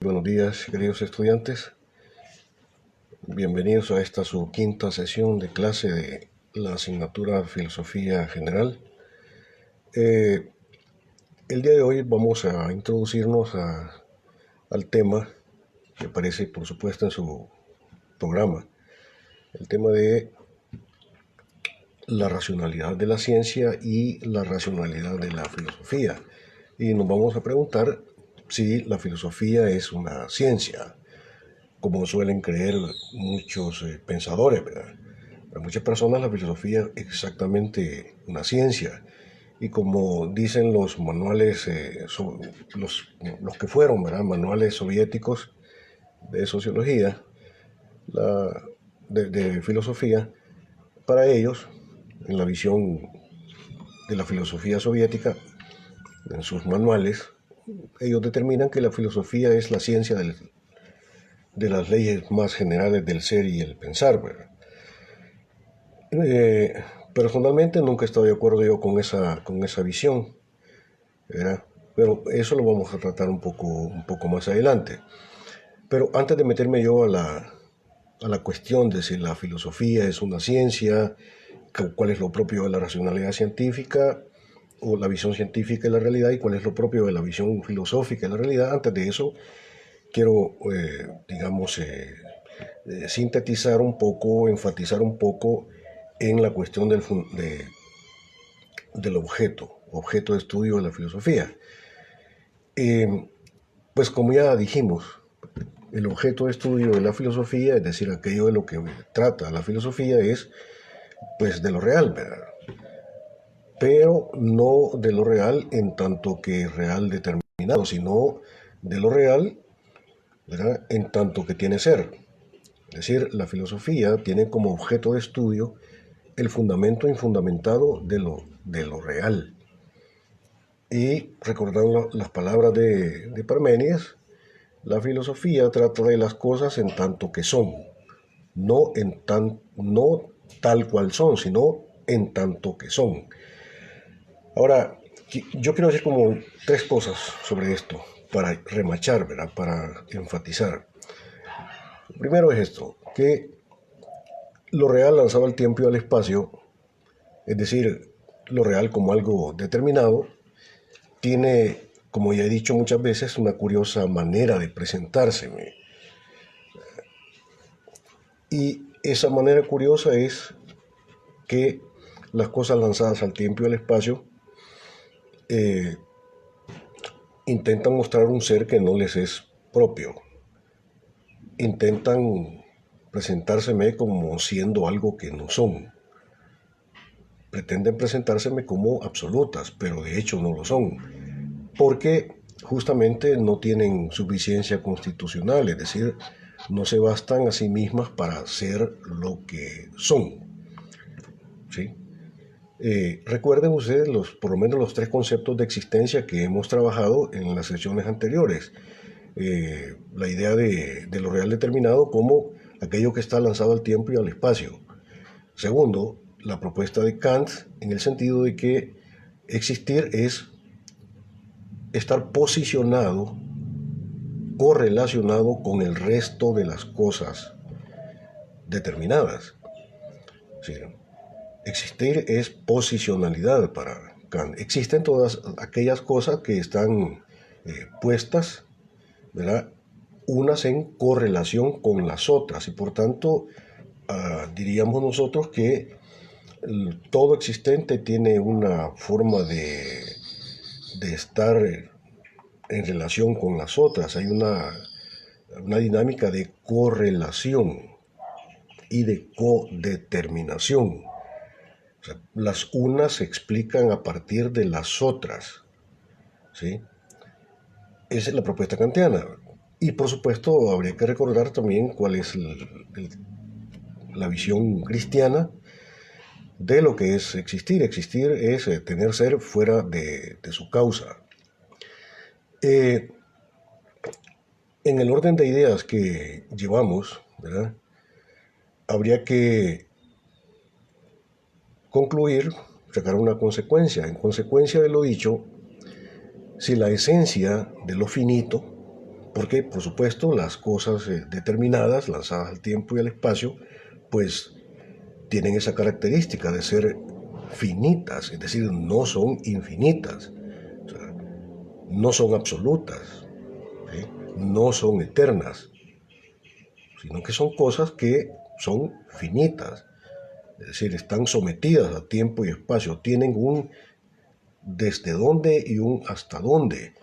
Buenos días, queridos estudiantes. Bienvenidos a esta su quinta sesión de clase de la asignatura Filosofía General. El día de hoy vamos a introducirnos al tema que aparece, por supuesto, en su programa, el tema de la racionalidad de la ciencia y la racionalidad de la filosofía. Y nos vamos a preguntar si la filosofía es una ciencia, como suelen creer muchos pensadores, ¿verdad? Para muchas personas la filosofía es exactamente una ciencia. Y como dicen los manuales, los que fueron, ¿verdad?, manuales soviéticos de sociología, de filosofía, para ellos, en la visión de la filosofía soviética, en sus manuales, ellos determinan que la filosofía es la ciencia de las leyes más generales del ser y el pensar, ¿verdad? Personalmente nunca he estado de acuerdo yo con esa visión, ¿verdad? Pero eso lo vamos a tratar un poco más adelante. Pero antes de meterme yo a la cuestión de si la filosofía es una ciencia, cuál es lo propio de la racionalidad científica o la visión científica de la realidad y cuál es lo propio de la visión filosófica de la realidad, antes de eso quiero, sintetizar un poco, enfatizar un poco en la cuestión del objeto de estudio de la filosofía. Pues como ya dijimos, el objeto de estudio de la filosofía, es decir, aquello de lo que trata la filosofía, es pues de lo real, ¿verdad? Pero no de lo real en tanto que real determinado, sino de lo real, ¿verdad?, en tanto que tiene ser. Es decir, la filosofía tiene como objeto de estudio el fundamento infundamentado de lo real. Y recordando las palabras de Parménides, la filosofía trata de las cosas en tanto que son, no tal cual son, sino en tanto que son. Ahora, yo quiero decir como tres cosas sobre esto, para remachar, ¿verdad?, para enfatizar. Primero es esto, que lo real lanzado al tiempo y al espacio, es decir, lo real como algo determinado, tiene, como ya he dicho muchas veces, una curiosa manera de presentarse. Y esa manera curiosa es que las cosas lanzadas al tiempo y al espacio eh, intentan mostrar un ser que no les es propio. Intentan presentárseme como siendo algo que no son. Pretenden presentárseme como absolutas, pero de hecho no lo son. Porque justamente no tienen suficiencia constitucional, es decir, no se bastan a sí mismas para ser lo que son, ¿sí? Recuerden ustedes por lo menos los tres conceptos de existencia que hemos trabajado en las sesiones anteriores. La idea de lo real determinado como aquello que está lanzado al tiempo y al espacio. Segundo, la propuesta de Kant en el sentido de que existir es estar posicionado o relacionado con el resto de las cosas determinadas. ¿Sí? Existir es posicionalidad para Kant. Existen todas aquellas cosas que están puestas, ¿verdad?, unas en correlación con las otras y por tanto diríamos nosotros que todo existente tiene una forma de estar en relación con las otras. Hay una dinámica de correlación y de codeterminación. O sea, las unas se explican a partir de las otras, ¿sí? Esa es la propuesta kantiana. Y por supuesto habría que recordar también cuál es la visión cristiana de lo que es existir. Existir es tener ser fuera de su causa. En el orden de ideas que llevamos, ¿verdad?, habría que concluir, sacar una consecuencia. En consecuencia de lo dicho, si la esencia de lo finito Porque, por supuesto, las cosas determinadas, lanzadas al tiempo y al espacio, pues tienen esa característica de ser finitas, es decir, no son infinitas, o sea, no son absolutas, ¿sí? No son eternas, sino que son cosas que son finitas, es decir, están sometidas a tiempo y espacio, tienen un desde dónde y un hasta dónde,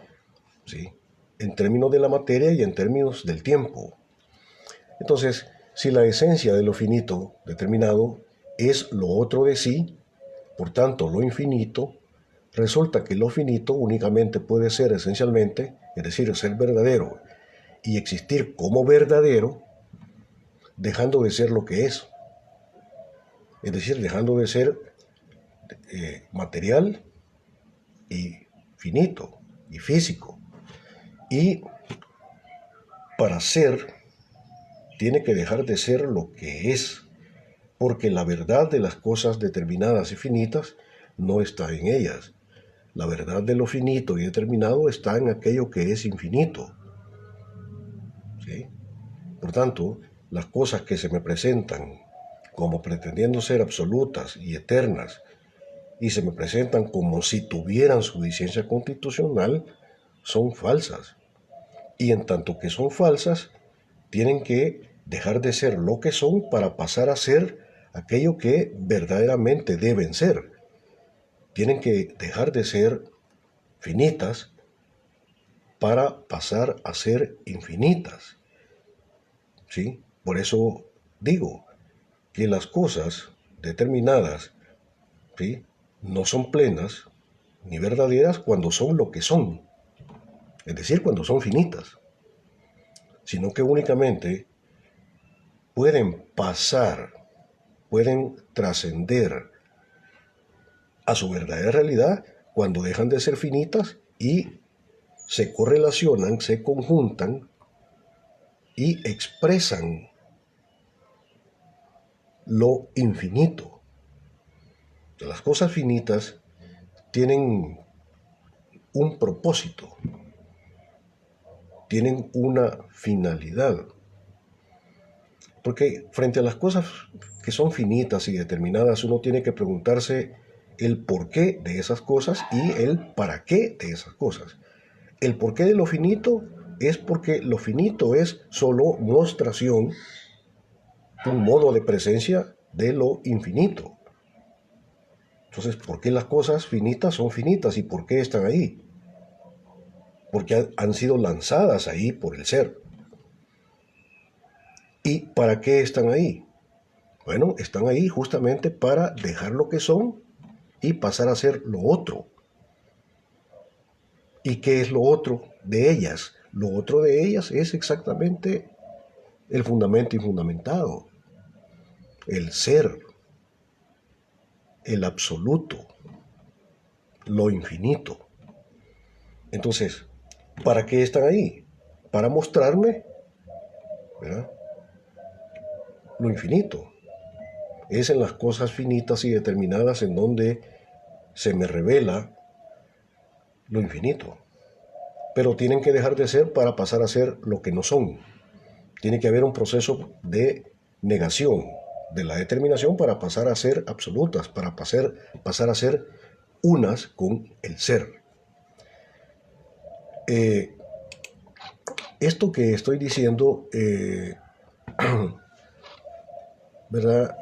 ¿sí? En términos de la materia y en términos del tiempo. Entonces, si la esencia de lo finito determinado es lo otro de sí, por tanto, lo infinito, resulta que lo finito únicamente puede ser esencialmente, es decir, ser verdadero y existir como verdadero, dejando de ser lo que es decir, dejando de ser material y finito y físico. Y para ser, tiene que dejar de ser lo que es, porque la verdad de las cosas determinadas y finitas no está en ellas. La verdad de lo finito y determinado está en aquello que es infinito, ¿sí? Por tanto, las cosas que se me presentan como pretendiendo ser absolutas y eternas y se me presentan como si tuvieran su vigencia constitucional son falsas. Y en tanto que son falsas, tienen que dejar de ser lo que son para pasar a ser aquello que verdaderamente deben ser. Tienen que dejar de ser finitas para pasar a ser infinitas, ¿sí? Por eso digo que las cosas determinadas, ¿sí?, no son plenas ni verdaderas cuando son lo que son, es decir, cuando son finitas, sino que únicamente pueden pasar, pueden trascender a su verdadera realidad cuando dejan de ser finitas y se correlacionan, se conjuntan y expresan lo infinito. Las cosas finitas tienen un propósito, tienen una finalidad. Porque frente a las cosas que son finitas y determinadas, uno tiene que preguntarse el porqué de esas cosas y el para qué de esas cosas. El porqué de lo finito es porque lo finito es solo mostración, un modo de presencia de lo infinito. Entonces, ¿por qué las cosas finitas son finitas y por qué están ahí? Porque han sido lanzadas ahí por el ser. ¿Y para qué están ahí? Bueno, están ahí justamente para dejar lo que son y pasar a ser lo otro. ¿Y qué es lo otro de ellas? Lo otro de ellas es exactamente el fundamento infundamentado, el ser, el absoluto, lo infinito. Entonces, ¿para qué están ahí? Para mostrarme, ¿verdad?, lo infinito. Es en las cosas finitas y determinadas en donde se me revela lo infinito. Pero tienen que dejar de ser para pasar a ser lo que no son. Tiene que haber un proceso de negación de la determinación para pasar a ser absolutas, para pasar a ser unas con el ser. Esto que estoy diciendo, ¿verdad?,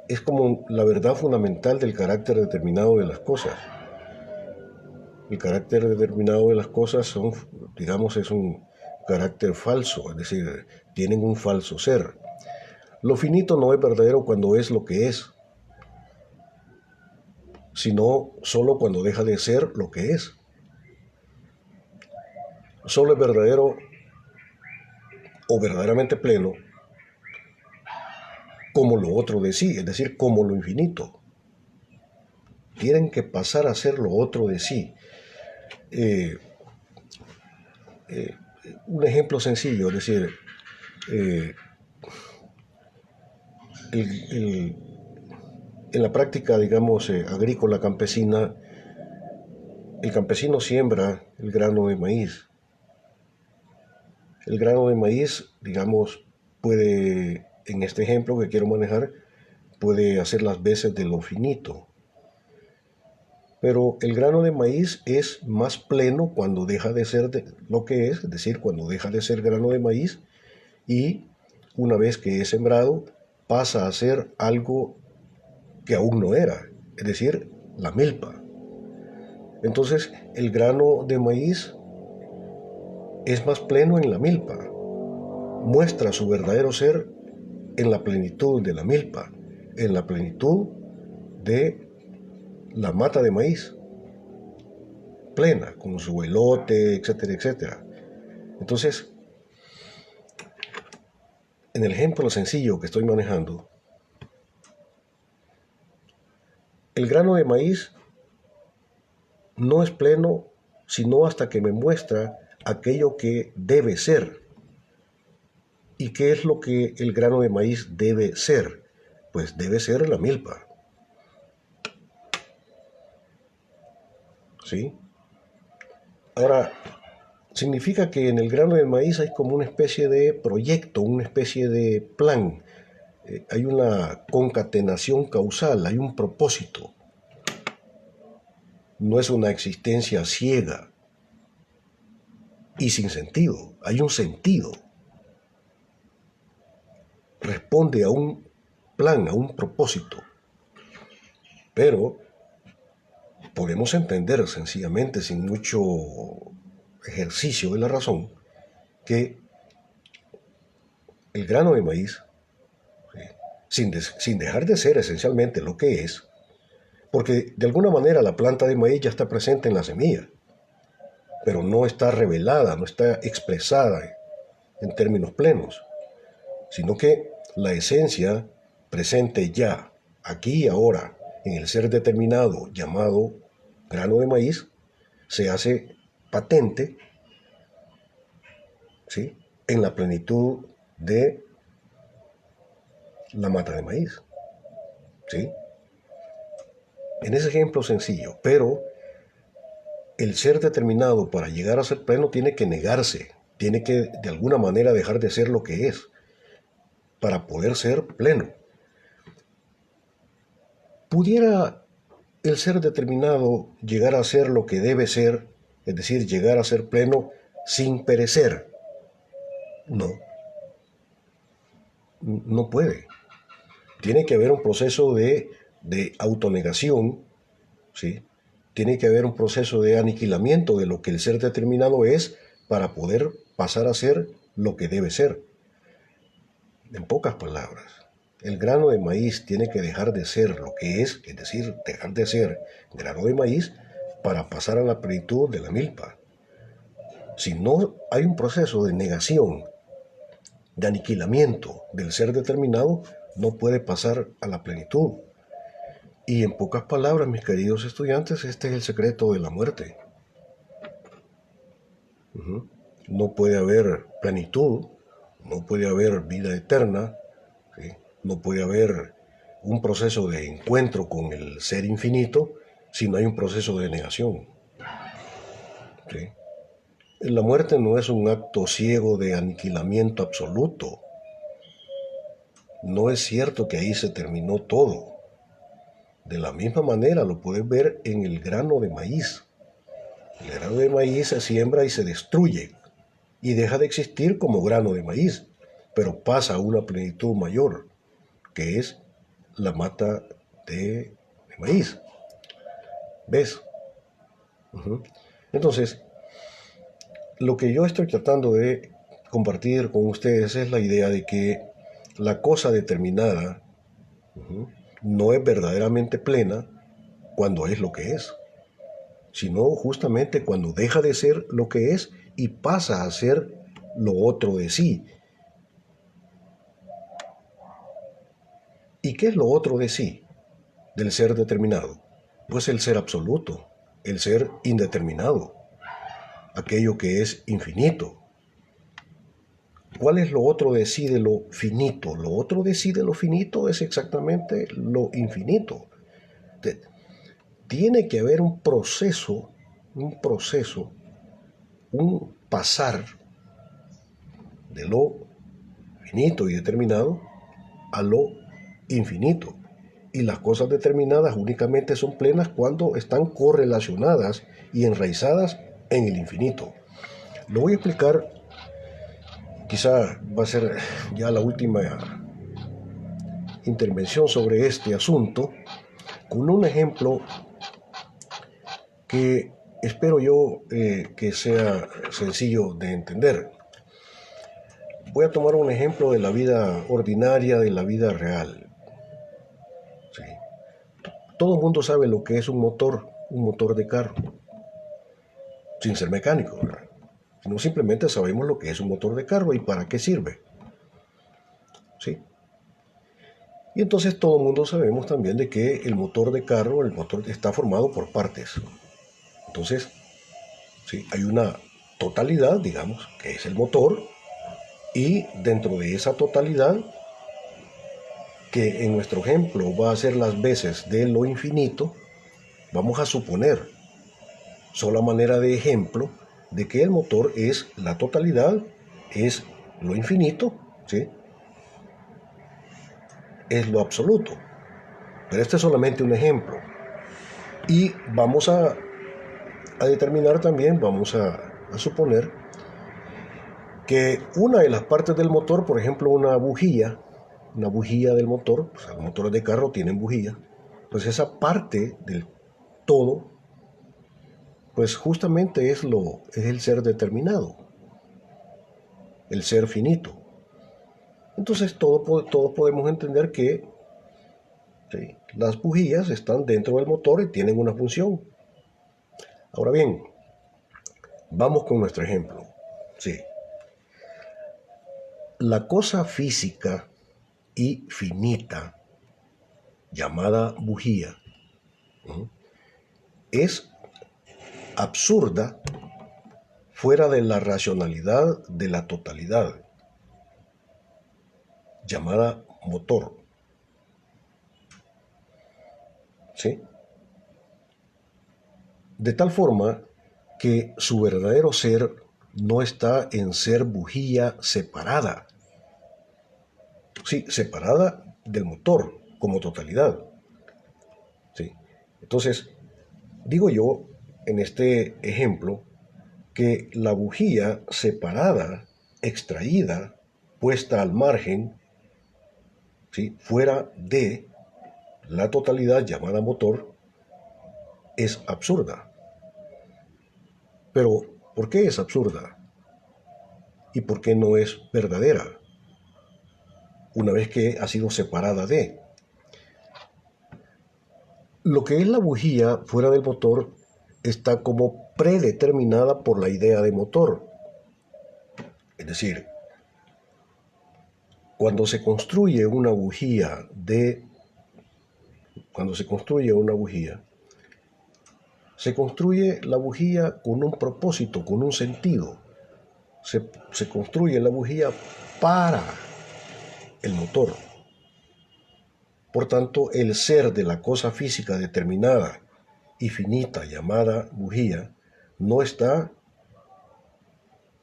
es como la verdad fundamental del carácter determinado de las cosas. El carácter determinado de las cosas son, digamos, es un carácter falso, es decir, tienen un falso ser. Lo finito no es verdadero cuando es lo que es, sino solo cuando deja de ser lo que es. Solo es verdadero o verdaderamente pleno como lo otro de sí, es decir, como lo infinito. Tienen que pasar a ser lo otro de sí. Un ejemplo sencillo, es decir, eh, en la práctica, digamos, agrícola campesina, el campesino siembra el grano de maíz El grano de maíz, digamos, puede, en este ejemplo que quiero manejar, puede hacer las veces de lo finito. Pero el grano de maíz es más pleno cuando deja de ser lo que es decir, cuando deja de ser grano de maíz y una vez que es sembrado pasa a ser algo que aún no era, es decir, la milpa. Entonces el grano de maíz es más pleno en la milpa, muestra su verdadero ser en la plenitud de la milpa, en la plenitud de la mata de maíz, plena, con su elote, etcétera, etcétera. Entonces, en el ejemplo sencillo que estoy manejando, el grano de maíz no es pleno sino hasta que me muestra aquello que debe ser. ¿Y qué es lo que el grano de maíz debe ser? Pues debe ser la milpa. ¿Sí? Ahora, significa que en el grano de maíz hay como una especie de proyecto, una especie de plan. Hay una concatenación causal, hay un propósito. No es una existencia ciega y sin sentido, hay un sentido. Responde a un plan, a un propósito. Pero podemos entender sencillamente, sin mucho ejercicio de la razón, que el grano de maíz, sin dejar de ser esencialmente lo que es, porque de alguna manera la planta de maíz ya está presente en la semilla, pero no está revelada, no está expresada en términos plenos, sino que la esencia presente ya, aquí y ahora, en el ser determinado llamado grano de maíz, se hace patente, ¿sí?, en la plenitud de la mata de maíz. ¿Sí? En ese ejemplo sencillo, pero el ser determinado para llegar a ser pleno tiene que negarse, tiene que de alguna manera dejar de ser lo que es para poder ser pleno. ¿Pudiera el ser determinado llegar a ser lo que debe ser, es decir, llegar a ser pleno sin perecer? No, no puede. Tiene que haber un proceso de autonegación, ¿sí? Tiene que haber un proceso de aniquilamiento de lo que el ser determinado es para poder pasar a ser lo que debe ser. En pocas palabras, el grano de maíz tiene que dejar de ser lo que es decir, dejar de ser grano de maíz para pasar a la plenitud de la milpa. Si no hay un proceso de negación, de aniquilamiento del ser determinado, no puede pasar a la plenitud. Y en pocas palabras, mis queridos estudiantes, este es el secreto de la muerte. No puede haber plenitud, no puede haber vida eterna, ¿sí?, no puede haber un proceso de encuentro con el ser infinito si no hay un proceso de negación. ¿Sí? La muerte no es un acto ciego de aniquilamiento absoluto. No es cierto que ahí se terminó todo. De la misma manera lo puedes ver en el grano de maíz. El grano de maíz se siembra y se destruye y deja de existir como grano de maíz, pero pasa a una plenitud mayor, que es la mata de maíz. ¿Ves? Entonces, lo que yo estoy tratando de compartir con ustedes es la idea de que la cosa determinada no es verdaderamente plena cuando es lo que es, sino justamente cuando deja de ser lo que es y pasa a ser lo otro de sí. ¿Y qué es lo otro de sí del ser determinado? Pues el ser absoluto, el ser indeterminado, aquello que es infinito. ¿Cuál es lo otro de sí de lo finito? Lo otro de sí de lo finito es exactamente lo infinito. Tiene que haber un proceso, un pasar de lo finito y determinado a lo infinito. Y las cosas determinadas únicamente son plenas cuando están correlacionadas y enraizadas en el infinito. Lo voy a explicar, quizá va a ser ya la última intervención sobre este asunto, con un ejemplo que espero yo que sea sencillo de entender. Voy a tomar un ejemplo de la vida ordinaria, de la vida real. Sí. Todo el mundo sabe lo que es un motor de carro, sin ser mecánico, ¿verdad? Sino simplemente sabemos lo que es un motor de carro y para qué sirve. ¿Sí? Y entonces todo el mundo sabemos también de que el motor de carro, el motor está formado por partes. Entonces, ¿sí? Hay una totalidad, digamos, que es el motor, y dentro de esa totalidad, que en nuestro ejemplo va a ser las veces de lo infinito, vamos a suponer, sola manera de ejemplo, de que el motor es la totalidad, es lo infinito, ¿sí? Es lo absoluto. Pero este es solamente un ejemplo. Y vamos a determinar también, vamos a suponer que una de las partes del motor, por ejemplo una bujía del motor, pues los motores de carro tienen bujía, pues esa parte del todo, pues justamente es el ser determinado, el ser finito. Entonces todos podemos entender que ¿sí? Las bujías están dentro del motor y tienen una función. Ahora bien, vamos con nuestro ejemplo. Sí. La cosa física y finita, llamada bujía, es absurda fuera de la racionalidad de la totalidad, llamada motor. ¿Sí? De tal forma que su verdadero ser no está en ser bujía separada. Sí, separada del motor como totalidad. Sí. Entonces, digo yo en este ejemplo que la bujía separada, extraída, puesta al margen, ¿sí? Fuera de la totalidad llamada motor, es absurda. Pero, ¿por qué es absurda? ¿Y por qué no es verdadera? Una vez que ha sido separada de. Lo que es la bujía fuera del motor está como predeterminada por la idea de motor. Es decir, cuando se construye una bujía se construye la bujía con un propósito, con un sentido. Se construye la bujía para el motor. Por tanto, el ser de la cosa física determinada y finita llamada bujía no está,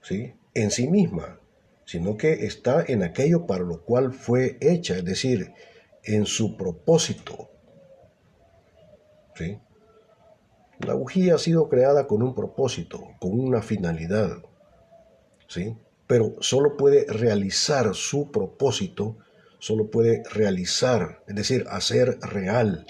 ¿sí? En sí misma, sino que está en aquello para lo cual fue hecha, es decir, en su propósito. ¿Sí? La bujía ha sido creada con un propósito, con una finalidad, ¿sí? Pero solo puede realizar su propósito, solo puede realizar, es decir, hacer real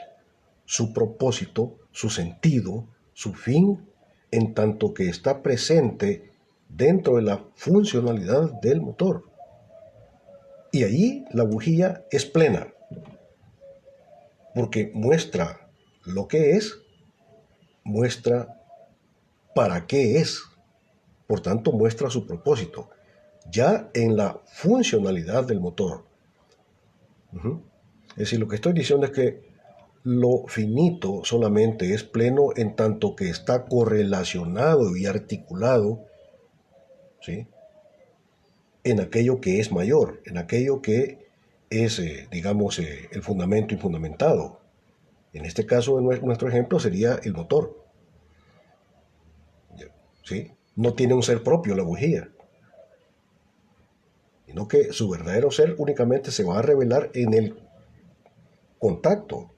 su propósito, su sentido, su fin, en tanto que está presente dentro de la funcionalidad del motor. Y allí la bujía es plena, porque muestra lo que es, muestra para qué es, por tanto muestra su propósito, ya en la funcionalidad del motor. Es decir, lo que estoy diciendo es que lo finito solamente es pleno en tanto que está correlacionado y articulado, ¿sí? En aquello que es mayor, en aquello que es, digamos, el fundamento infundamentado. En este caso, nuestro ejemplo sería el motor. ¿Sí? No tiene un ser propio la bujía. sino que su verdadero ser únicamente se va a revelar en el contacto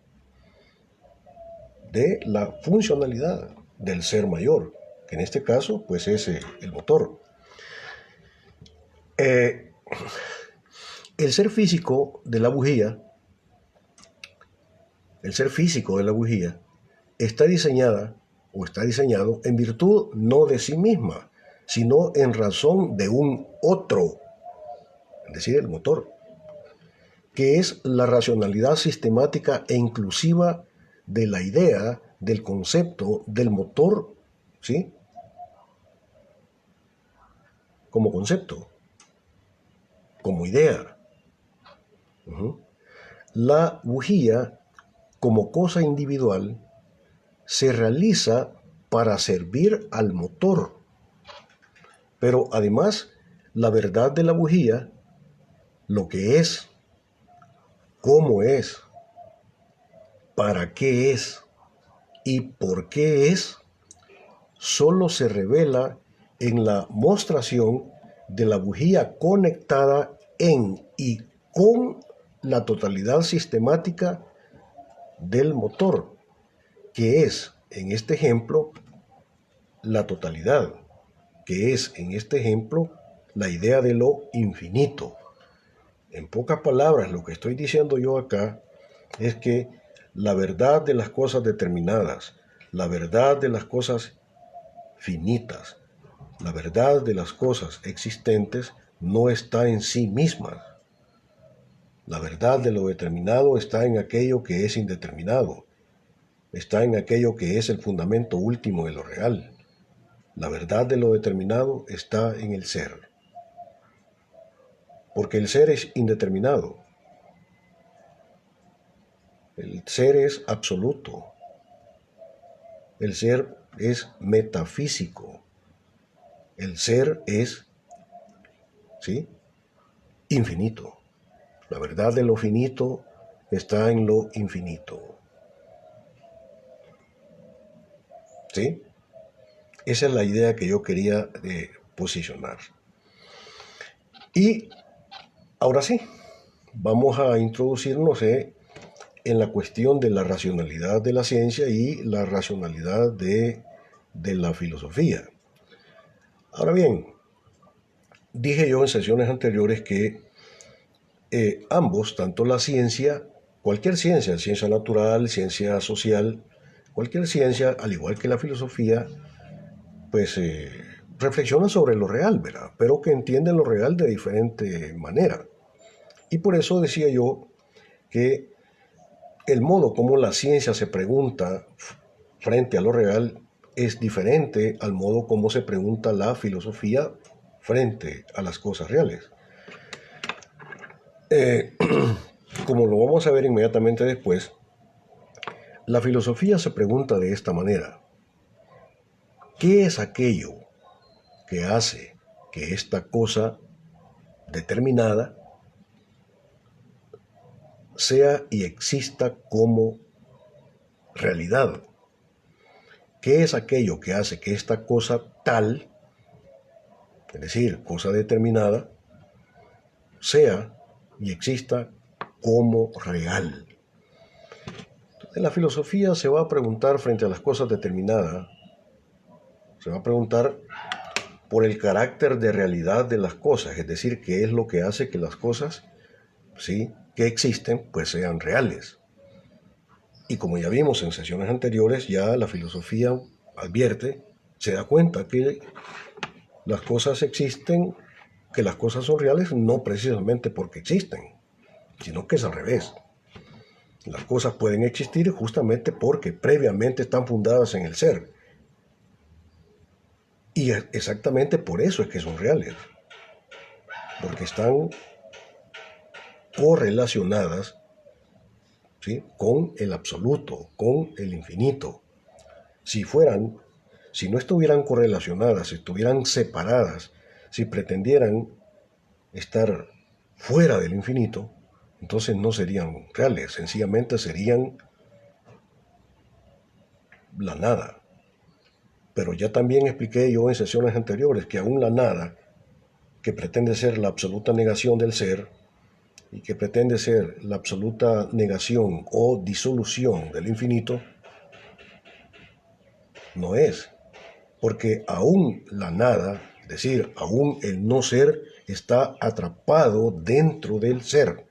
de la funcionalidad del ser mayor, que en este caso pues es el motor. El ser físico de la bujía, el ser físico de la bujía está diseñada o está diseñado en virtud no de sí misma, sino en razón de un otro, es decir, el motor, que es la racionalidad sistemática e inclusiva de la idea, del concepto, del motor, ¿sí? Como concepto, como idea. La bujía, como cosa individual, se realiza para servir al motor. Pero además, la verdad de la bujía, lo que es, cómo es, para qué es y por qué es, solo se revela en la mostración de la bujía conectada en y con la totalidad sistemática del motor, que es, en este ejemplo, la totalidad, que es, en este ejemplo, la idea de lo infinito. En pocas palabras, lo que estoy diciendo yo acá es que la verdad de las cosas determinadas, la verdad de las cosas finitas, la verdad de las cosas existentes no está en sí misma. La verdad de lo determinado está en aquello que es indeterminado, está en aquello que es el fundamento último de lo real. La verdad de lo determinado está en el ser, porque el ser es indeterminado. El ser es absoluto. El ser es metafísico. El ser es, ¿sí?, infinito. La verdad de lo finito está en lo infinito. ¿Sí? Esa es la idea que yo quería posicionar. Y ahora sí, vamos a introducirnos en la cuestión de la racionalidad de la ciencia y la racionalidad de la filosofía. Ahora bien, dije yo en sesiones anteriores que ambos, tanto la ciencia, cualquier ciencia, ciencia natural, ciencia social, cualquier ciencia, al igual que la filosofía, pues reflexionan sobre lo real, ¿verdad? Pero que entienden lo real de diferente manera. Y por eso decía yo que el modo como la ciencia se pregunta frente a lo real es diferente al modo como se pregunta la filosofía frente a las cosas reales. Como lo vamos a ver inmediatamente después, la filosofía se pregunta de esta manera: ¿qué es aquello que hace que esta cosa determinada sea y exista como realidad? ¿Qué es aquello que hace que esta cosa tal, es decir, cosa determinada, sea y exista como real? En la filosofía se va a preguntar frente a las cosas determinadas, se va a preguntar por el carácter de realidad de las cosas, es decir, qué es lo que hace que las cosas, ¿sí?, que existen, pues sean reales. Y como ya vimos en sesiones anteriores, ya la filosofía advierte, se da cuenta que las cosas existen, que las cosas son reales no precisamente porque existen, sino que es al revés. Las cosas pueden existir justamente porque previamente están fundadas en el ser. Y exactamente por eso es que son reales, porque están correlacionadas, ¿sí?, con el absoluto, con el infinito. Si no estuvieran correlacionadas, si estuvieran separadas, si pretendieran estar fuera del infinito, entonces no serían reales, sencillamente serían la nada. Pero ya también expliqué yo en sesiones anteriores que aún la nada, que pretende ser la absoluta negación del ser y que pretende ser la absoluta negación o disolución del infinito, no es. Porque aún la nada, es decir, aún el no ser, está atrapado dentro del ser.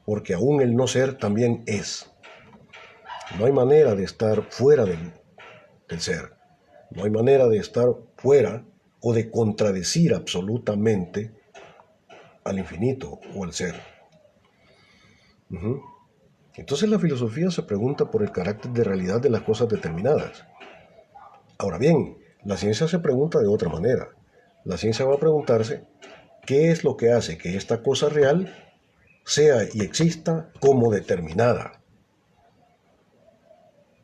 Porque aún el no ser también es. No hay manera de estar fuera del ser. No hay manera de estar fuera o de contradecir absolutamente al infinito o al ser. Entonces la filosofía se pregunta por el carácter de realidad de las cosas determinadas. Ahora bien, la ciencia se pregunta de otra manera. La ciencia va a preguntarse qué es lo que hace que esta cosa real sea y exista como determinada.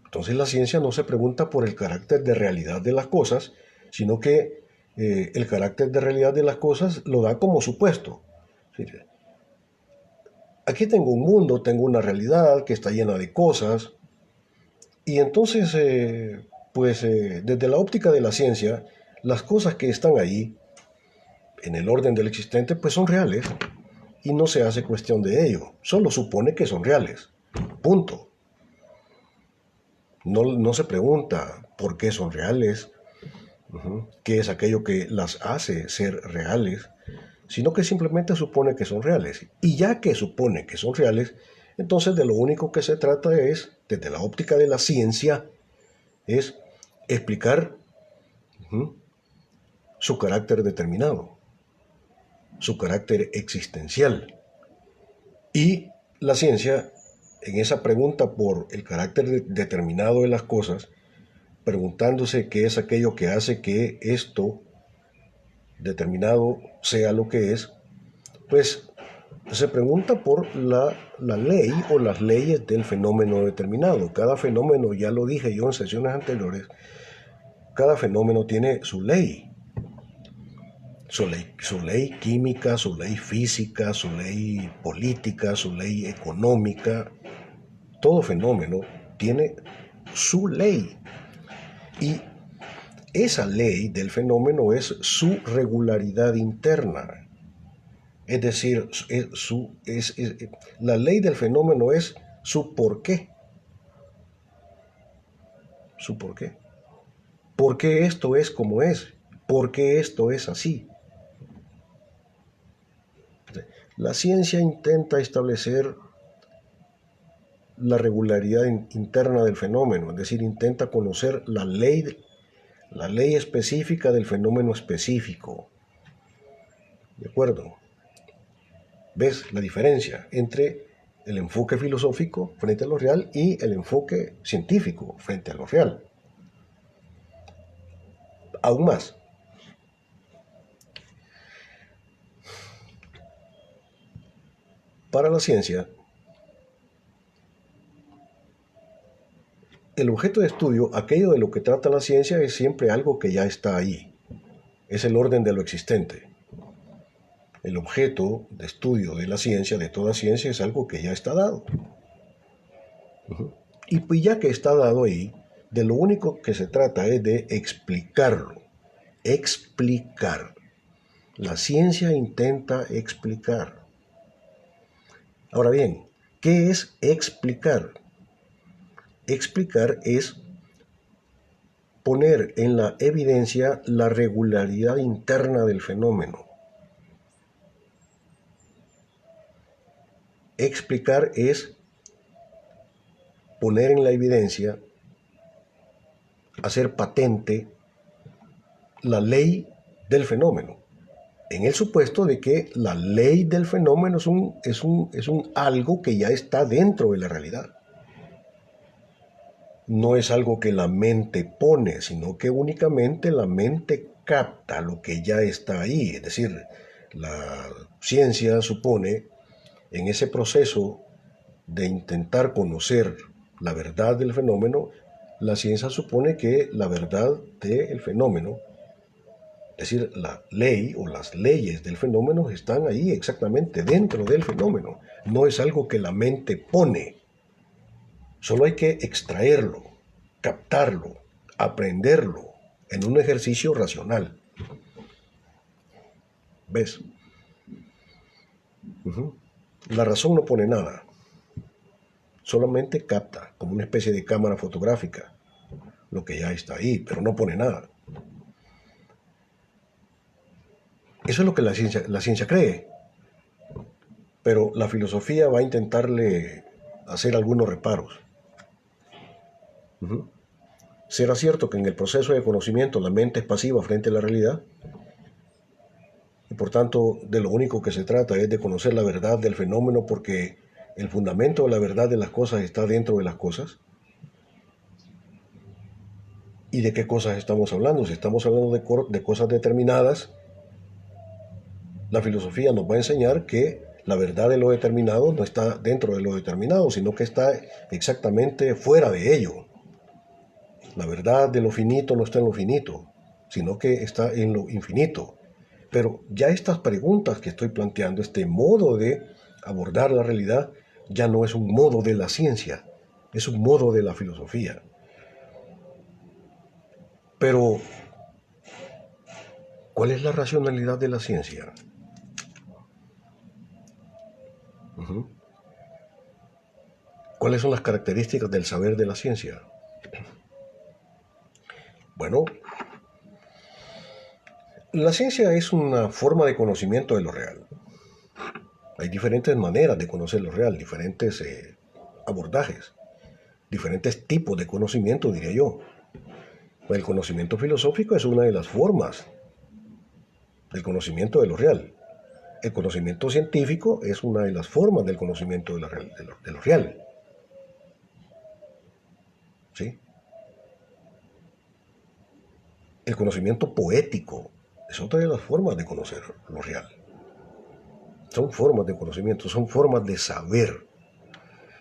Entonces la ciencia no se pregunta por el carácter de realidad de las cosas, sino que el carácter de realidad de las cosas lo da como supuesto. Aquí tengo un mundo, tengo una realidad que está llena de cosas, y entonces, desde la óptica de la ciencia, las cosas que están ahí, en el orden del existente, pues son reales, y no se hace cuestión de ello, solo supone que son reales, punto. No se pregunta por qué son reales, qué es aquello que las hace ser reales, sino que simplemente supone que son reales. Y ya que supone que son reales, entonces de lo único que se trata es, desde la óptica de la ciencia, es explicar su carácter determinado, su carácter existencial. Y la ciencia, en esa pregunta por el carácter determinado de las cosas, preguntándose qué es aquello que hace que esto determinado sea lo que es, pues se pregunta por la ley o las leyes del fenómeno determinado. Cada fenómeno, ya lo dije yo en sesiones anteriores, cada fenómeno tiene su ley. Su ley química, su ley física, su ley política, su ley económica. Todo fenómeno tiene su ley. Y esa ley del fenómeno es su regularidad interna. Es decir, la ley del fenómeno es su porqué. Su porqué. ¿Por qué esto es como es? ¿Por qué esto es así? La ciencia intenta establecer la regularidad interna del fenómeno, es decir, intenta conocer la ley específica del fenómeno específico. ¿De acuerdo? ¿Ves la diferencia entre el enfoque filosófico frente a lo real y el enfoque científico frente a lo real? Aún más, para la ciencia, el objeto de estudio, aquello de lo que trata la ciencia, es siempre algo que ya está ahí. Es el orden de lo existente. El objeto de estudio de la ciencia, de toda ciencia, es algo que ya está dado. Y pues ya que está dado ahí, de lo único que se trata es de explicarlo. Explicar. La ciencia intenta explicar. Ahora bien, ¿qué es explicar? Explicar es poner en la evidencia la regularidad interna del fenómeno. Explicar es poner en la evidencia, hacer patente la ley del fenómeno, en el supuesto de que la ley del fenómeno es un algo que ya está dentro de la realidad. No es algo que la mente pone, sino que únicamente la mente capta lo que ya está ahí. Es decir, la ciencia supone, en ese proceso de intentar conocer la verdad del fenómeno, la ciencia supone que la verdad del fenómeno, es decir, la ley o las leyes del fenómeno están ahí exactamente dentro del fenómeno. No es algo que la mente pone. Solo hay que extraerlo, captarlo, aprenderlo en un ejercicio racional. ¿Ves? La razón no pone nada, solamente capta como una especie de cámara fotográfica lo que ya está ahí, pero no pone nada. Eso es lo que la ciencia cree, pero la filosofía va a intentarle hacer algunos reparos. ¿Será cierto que en el proceso de conocimiento la mente es pasiva frente a la realidad? Y por tanto, de lo único que se trata es de conocer la verdad del fenómeno porque el fundamento de la verdad de las cosas está dentro de las cosas. ¿Y de qué cosas estamos hablando? Si estamos hablando de cosas determinadas, la filosofía nos va a enseñar que la verdad de lo determinado no está dentro de lo determinado, sino que está exactamente fuera de ello. La verdad de lo finito no está en lo finito, sino que está en lo infinito. Pero ya estas preguntas que estoy planteando, este modo de abordar la realidad, ya no es un modo de la ciencia, es un modo de la filosofía. Pero, ¿cuál es la racionalidad de la ciencia? ¿Cuáles son las características del saber de la ciencia? Bueno, la ciencia es una forma de conocimiento de lo real. Hay diferentes maneras de conocer lo real, diferentes abordajes, diferentes tipos de conocimiento, diría yo. El conocimiento filosófico es una de las formas del conocimiento de lo real. El conocimiento científico es una de las formas del conocimiento de lo real. ¿Sí? El conocimiento poético es otra de las formas de conocer lo real. Son formas de conocimiento, son formas de saber.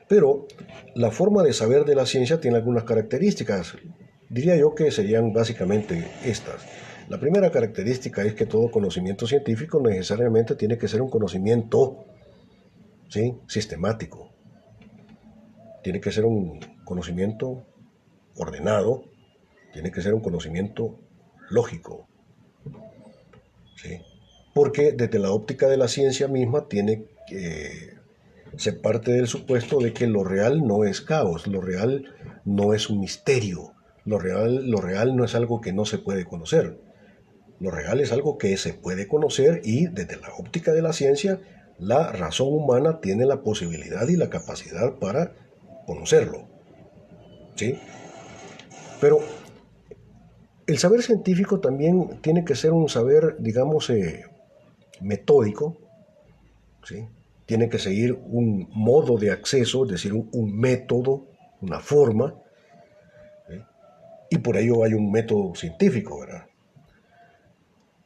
Pero la forma de saber de la ciencia tiene algunas características. Diría yo que serían básicamente estas. La primera característica es que todo conocimiento científico necesariamente tiene que ser un conocimiento, ¿sí?, sistemático. Tiene que ser un conocimiento ordenado, tiene que ser un conocimiento lógico. ¿Sí? Porque desde la óptica de la ciencia misma tiene que se parte del supuesto de que lo real no es caos, lo real no es un misterio, lo real no es algo que no se puede conocer. Lo real es algo que se puede conocer y desde la óptica de la ciencia, la razón humana tiene la posibilidad y la capacidad para conocerlo. ¿Sí? Pero el saber científico también tiene que ser un saber, digamos, metódico, ¿sí? Tiene que seguir un modo de acceso, es decir, un método, una forma, ¿sí? Y por ello hay un método científico, ¿verdad?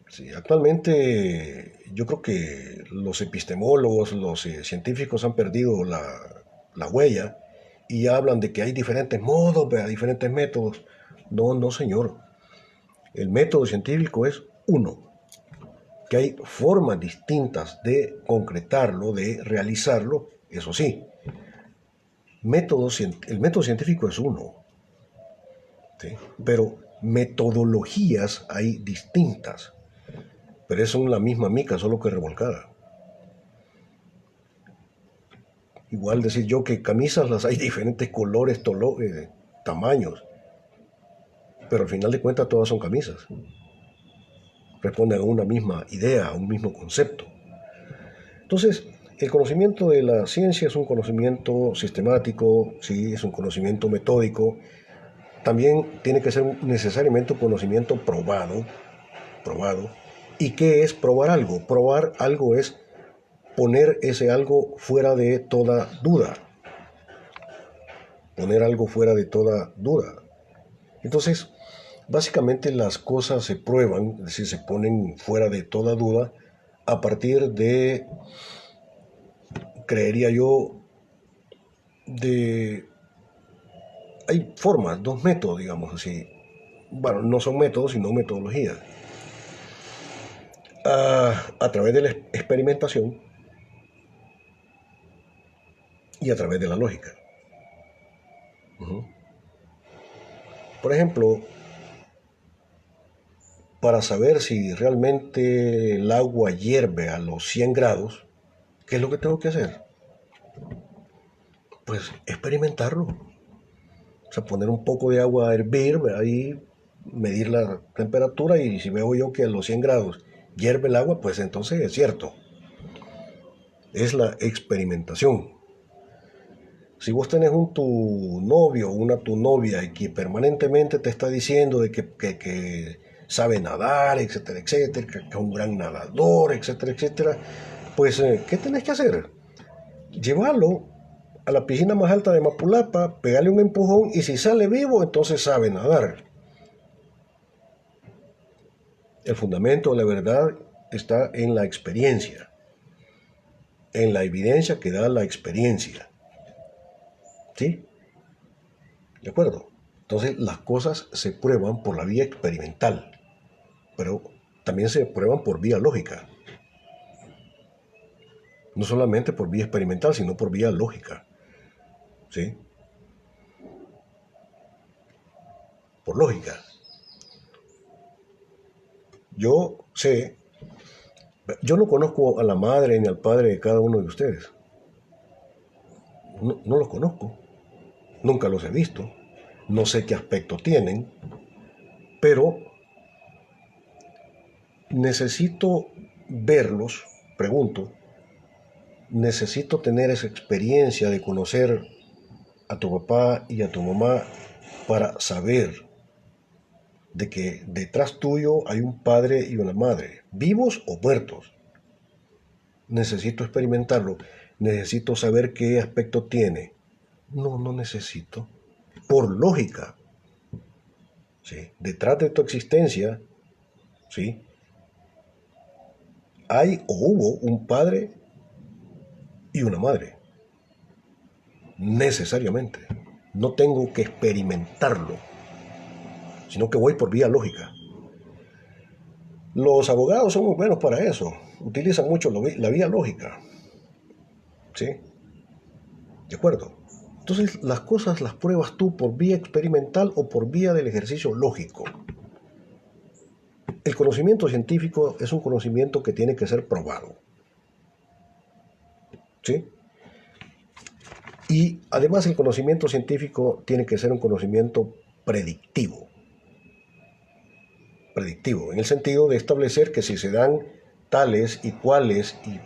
Sí, actualmente yo creo que los epistemólogos, los científicos han perdido la huella y hablan de que hay diferentes modos, ¿verdad?, diferentes métodos. No, no, señor. El método científico es uno, que hay formas distintas de concretarlo, de realizarlo, eso sí. El método científico es uno, ¿sí? Pero metodologías hay distintas, pero es la misma mica, solo que revolcada. Igual decir yo que camisas las hay diferentes colores, tamaños, pero al final de cuentas todas son camisas. Responden a una misma idea, a un mismo concepto. Entonces, el conocimiento de la ciencia es un conocimiento sistemático, sí, es un conocimiento metódico. También tiene que ser necesariamente un conocimiento probado. ¿Y qué es probar algo? Probar algo es poner ese algo fuera de toda duda. Poner algo fuera de toda duda. Entonces, básicamente las cosas se prueban, es decir, se ponen fuera de toda duda a partir de, creería yo, de... Hay formas, dos métodos, digamos así. Bueno, no son métodos, sino metodologías. A través de la experimentación y a través de la lógica. Por ejemplo, para saber si realmente el agua hierve a los 100 grados, ¿qué es lo que tengo que hacer? Pues experimentarlo. O sea, poner un poco de agua a hervir, ahí medir la temperatura y si veo yo que a los 100 grados hierve el agua, pues entonces es cierto. Es la experimentación. Si vos tenés un tu novio o una tu novia y que permanentemente te está diciendo de que sabe nadar, etcétera, etcétera, que es un gran nadador, etcétera, etcétera, pues ¿qué tenés que hacer? Llevarlo a la piscina más alta de Mapulapa, pegarle un empujón y si sale vivo, entonces sabe nadar. El fundamento de la verdad está en la experiencia, en la evidencia que da la experiencia. ¿Sí? ¿De acuerdo? Entonces las cosas se prueban por la vía experimental, pero también se prueban por vía lógica. No solamente por vía experimental, sino por vía lógica. ¿Sí? Por lógica. Yo sé, yo no conozco a la madre ni al padre de cada uno de ustedes. No los conozco. Nunca los he visto. No sé qué aspecto tienen. Pero necesito verlos, pregunto, necesito tener esa experiencia de conocer a tu papá y a tu mamá para saber de que detrás tuyo hay un padre y una madre, vivos o muertos. Necesito experimentarlo, necesito saber qué aspecto tiene. No necesito. Por lógica, ¿sí? Detrás de tu existencia, ¿sí? Hay o hubo un padre y una madre. Necesariamente. No tengo que experimentarlo, sino que voy por vía lógica. Los abogados son muy buenos para eso. Utilizan mucho la vía lógica. ¿Sí? ¿De acuerdo? Entonces, las cosas las pruebas tú por vía experimental o por vía del ejercicio lógico. El conocimiento científico es un conocimiento que tiene que ser probado. ¿Sí? Y además el conocimiento científico tiene que ser un conocimiento predictivo. Predictivo, en el sentido de establecer que si se dan tales y cuales y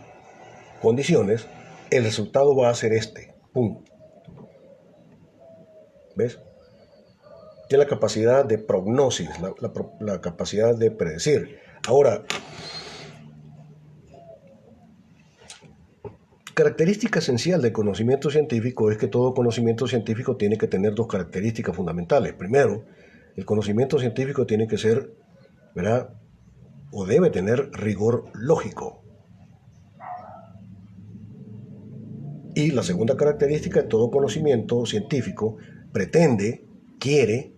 condiciones, el resultado va a ser este. ¡Pum! ¿Ves? Tiene la capacidad de prognosis, la capacidad de predecir. Ahora, característica esencial del conocimiento científico es que todo conocimiento científico tiene que tener dos características fundamentales. Primero, el conocimiento científico tiene que ser, ¿verdad? O debe tener rigor lógico. Y la segunda característica de todo conocimiento científico pretende, quiere,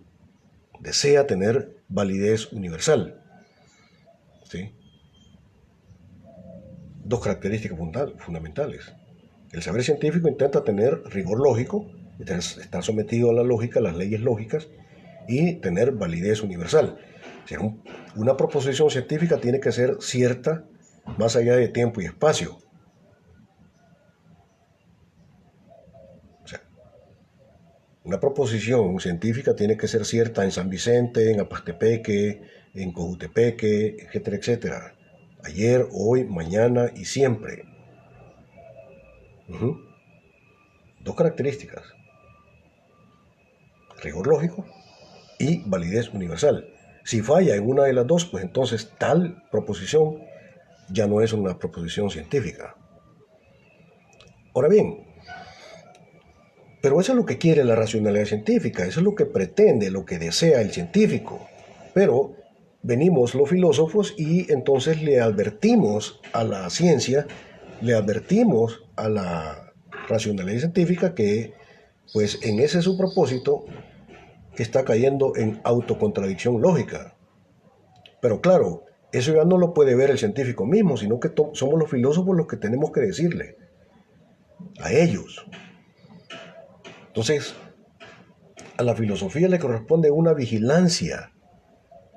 desea tener validez universal. ¿Sí? Dos características fundamentales. El saber científico intenta tener rigor lógico, estar sometido a la lógica, a las leyes lógicas, y tener validez universal. O sea, una proposición científica tiene que ser cierta más allá de tiempo y espacio. O sea, una proposición científica tiene que ser cierta en San Vicente, en Apastepeque, en Cojutepeque, etcétera, etcétera. Ayer, hoy, mañana y siempre. Dos características. Rigor lógico y validez universal. Si falla en una de las dos, pues entonces tal proposición ya no es una proposición científica. Ahora bien, pero eso es lo que quiere la racionalidad científica, eso es lo que pretende, lo que desea el científico. Pero venimos los filósofos y entonces le advertimos a la ciencia, le advertimos a la racionalidad científica que, pues en ese su propósito, está cayendo en autocontradicción lógica. Pero claro, eso ya no lo puede ver el científico mismo, sino que somos los filósofos los que tenemos que decirle a ellos. Entonces, a la filosofía le corresponde una vigilancia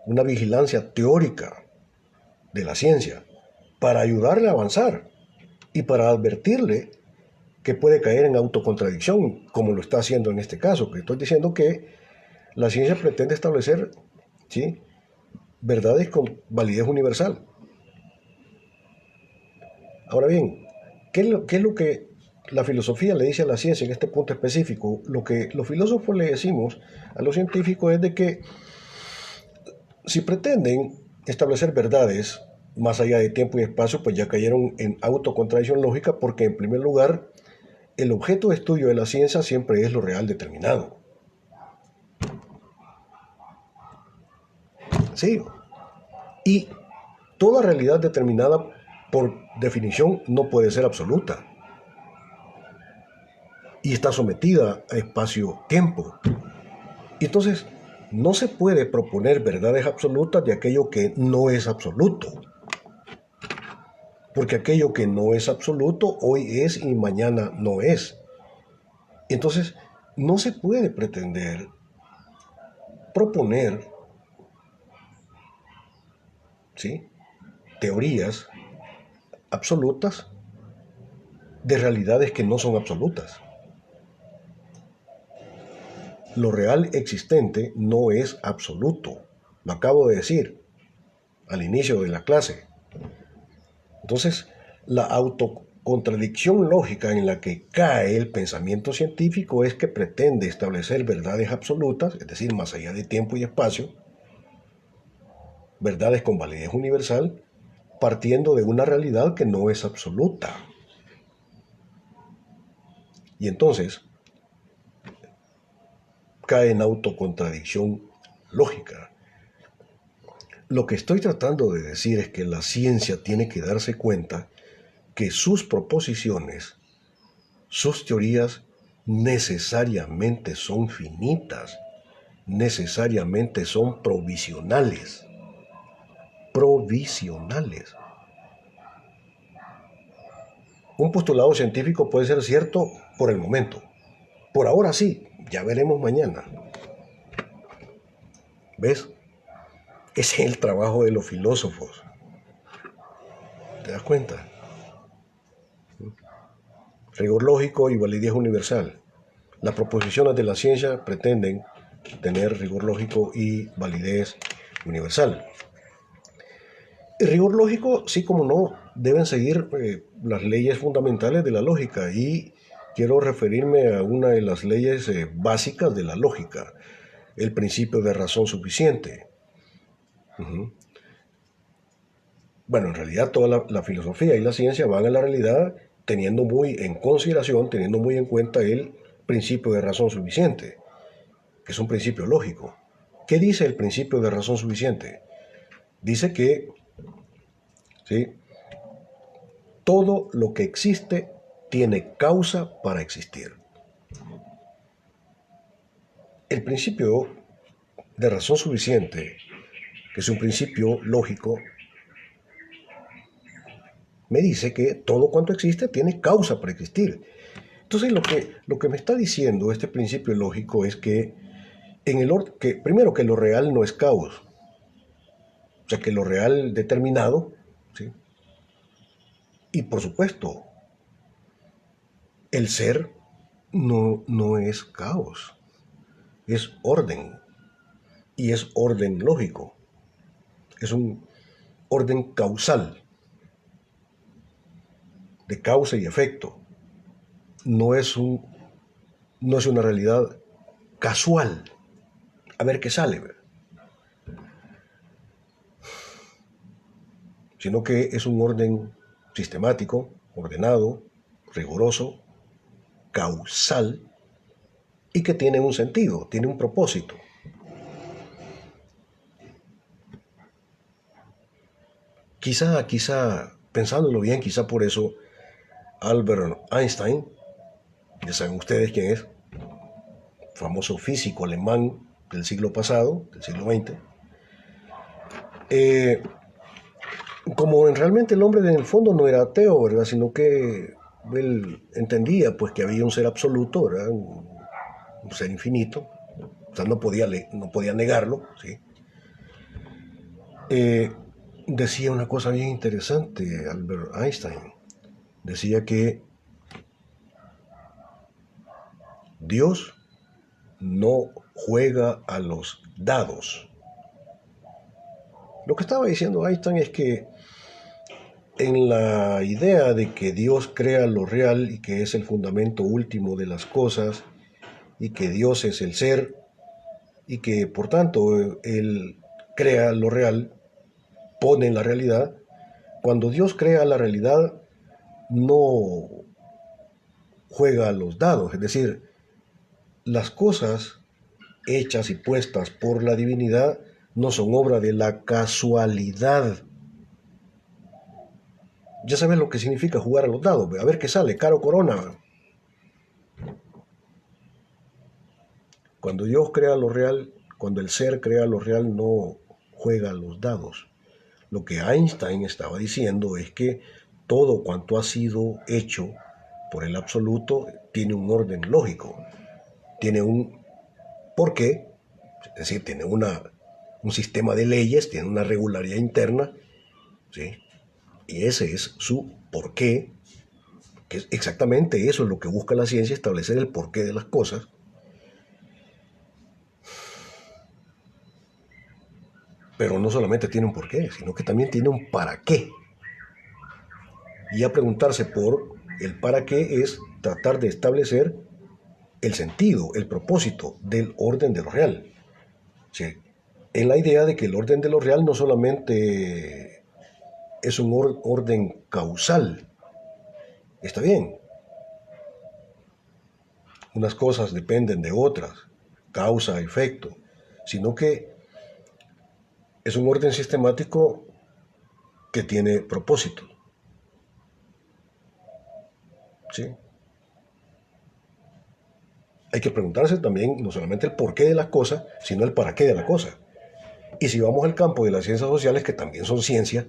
una vigilancia teórica de la ciencia para ayudarle a avanzar y para advertirle que puede caer en autocontradicción, como lo está haciendo en este caso, que estoy diciendo que la ciencia pretende establecer, ¿sí?, verdades con validez universal. Ahora bien, ¿qué es lo que la filosofía le dice a la ciencia en este punto específico? Lo que los filósofos le decimos a los científicos es de que si pretenden establecer verdades más allá de tiempo y espacio, pues ya cayeron en autocontradicción lógica, porque en primer lugar, el objeto de estudio de la ciencia siempre es lo real determinado. Sí, y toda realidad determinada, por definición, no puede ser absoluta y está sometida a espacio-tiempo. Entonces, no se puede proponer verdades absolutas de aquello que no es absoluto, porque aquello que no es absoluto hoy es y mañana no es. Entonces, no se puede pretender proponer, ¿sí?, teorías absolutas de realidades que no son absolutas. Lo real existente no es absoluto. Lo acabo de decir al inicio de la clase. Entonces, la autocontradicción lógica en la que cae el pensamiento científico es que pretende establecer verdades absolutas, es decir, más allá de tiempo y espacio, verdades con validez universal, partiendo de una realidad que no es absoluta. Y entonces cae en autocontradicción lógica. Lo que estoy tratando de decir es que la ciencia tiene que darse cuenta que sus proposiciones, sus teorías, necesariamente son finitas, necesariamente son provisionales. Provisionales. Un postulado científico puede ser cierto por el momento. Por ahora sí, ya veremos mañana. ¿Ves? Ese es el trabajo de los filósofos. ¿Te das cuenta? Rigor lógico y validez universal. Las proposiciones de la ciencia pretenden tener rigor lógico y validez universal. El rigor lógico, sí como no, deben seguir las leyes fundamentales de la lógica, y quiero referirme a una de las leyes básicas de la lógica, el principio de razón suficiente. Bueno, en realidad toda la filosofía y la ciencia van a la realidad teniendo muy en consideración, teniendo muy en cuenta el principio de razón suficiente, que es un principio lógico. ¿Qué dice el principio de razón suficiente? Dice que, ¿sí?, todo lo que existe tiene causa para existir. El principio de razón suficiente, que es un principio lógico, me dice que todo cuanto existe tiene causa para existir. Entonces lo que me está diciendo este principio lógico es que, primero, que lo real no es caos. O sea, que lo real determinado, ¿sí?, y por supuesto, el ser no es caos, es orden, y es orden lógico, es un orden causal, de causa y efecto, no es, no es una realidad casual, a ver qué sale, sino que es un orden sistemático, ordenado, riguroso, causal, y que tiene un sentido, tiene un propósito. Quizá, pensándolo bien, quizá por eso Albert Einstein, ya saben ustedes quién es, famoso físico alemán del siglo pasado, del siglo XX, como realmente el hombre en el fondo no era ateo, ¿verdad?, sino que él entendía pues que había un ser absoluto, ¿verdad?, un ser infinito, o sea, no podía negarlo, ¿sí? Eh, Decía una cosa bien interesante Albert Einstein. Decía que Dios no juega a los dados. Lo que estaba diciendo Einstein es que en la idea de que Dios crea lo real y que es el fundamento último de las cosas y que Dios es el ser y que por tanto Él crea lo real, pone en la realidad, cuando Dios crea la realidad no juega a los dados, es decir, las cosas hechas y puestas por la divinidad no son obra de la casualidad. Ya sabes lo que significa jugar a los dados, a ver qué sale, caro corona. Cuando Dios crea lo real, cuando el ser crea lo real, no juega a los dados. Lo que Einstein estaba diciendo es que todo cuanto ha sido hecho por el absoluto tiene un orden lógico, tiene un porqué, es decir, tiene un sistema de leyes, tiene una regularidad interna, ¿sí? Y ese es su porqué, que es exactamente eso es lo que busca la ciencia, establecer el porqué de las cosas. Pero no solamente tiene un porqué, sino que también tiene un para qué. Y a preguntarse por el para qué es tratar de establecer el sentido, el propósito del orden de lo real. ¿Sí? En la idea de que el orden de lo real no solamente es un orden causal. Está bien, unas cosas dependen de otras, causa, efecto, sino que es un orden sistemático que tiene propósito. ¿Sí? Hay que preguntarse también no solamente el porqué de las cosas, sino el para qué de la cosa. Y si vamos al campo de las ciencias sociales, que también son ciencia,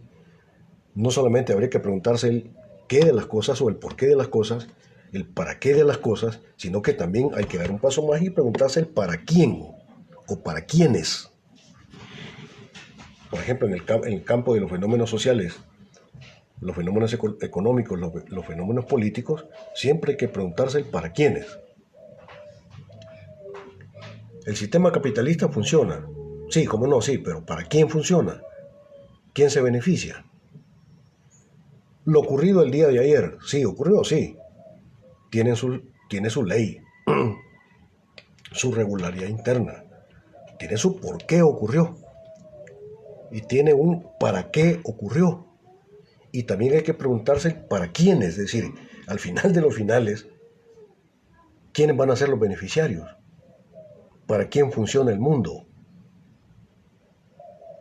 no solamente habría que preguntarse el qué de las cosas o el porqué de las cosas, el para qué de las cosas, sino que también hay que dar un paso más y preguntarse el para quién o para quiénes. Por ejemplo, en el campo de los fenómenos sociales, los fenómenos económicos, los fenómenos políticos, siempre hay que preguntarse el para quiénes. El sistema capitalista funciona. Sí, cómo no, sí, pero ¿para quién funciona? ¿Quién se beneficia? Lo ocurrido el día de ayer, sí, ocurrió, sí. Tiene su ley, su regularidad interna, tiene su por qué ocurrió y tiene un para qué ocurrió. Y también hay que preguntarse para quién, es decir, al final de los finales, ¿quiénes van a ser los beneficiarios? ¿Para quién funciona el mundo?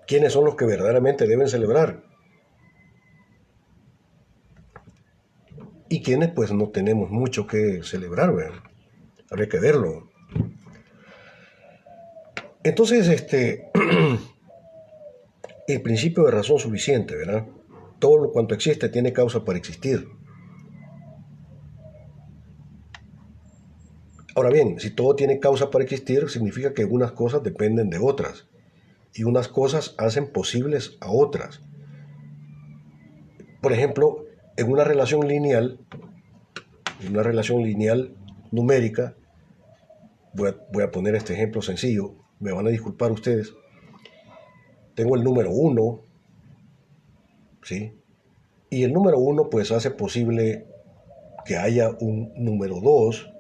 ¿Quiénes son los que verdaderamente deben celebrar? Y quienes pues no tenemos mucho que celebrar, ¿verdad? Habría que verlo. Entonces, el principio de razón suficiente, ¿verdad? Todo lo cuanto existe tiene causa para existir. Ahora bien, si todo tiene causa para existir, significa que unas cosas dependen de otras y unas cosas hacen posibles a otras. Por ejemplo, en una relación lineal numérica, voy a poner este ejemplo sencillo, me van a disculpar ustedes. Tengo el número 1, ¿sí? Y el número 1 pues hace posible que haya un número 2.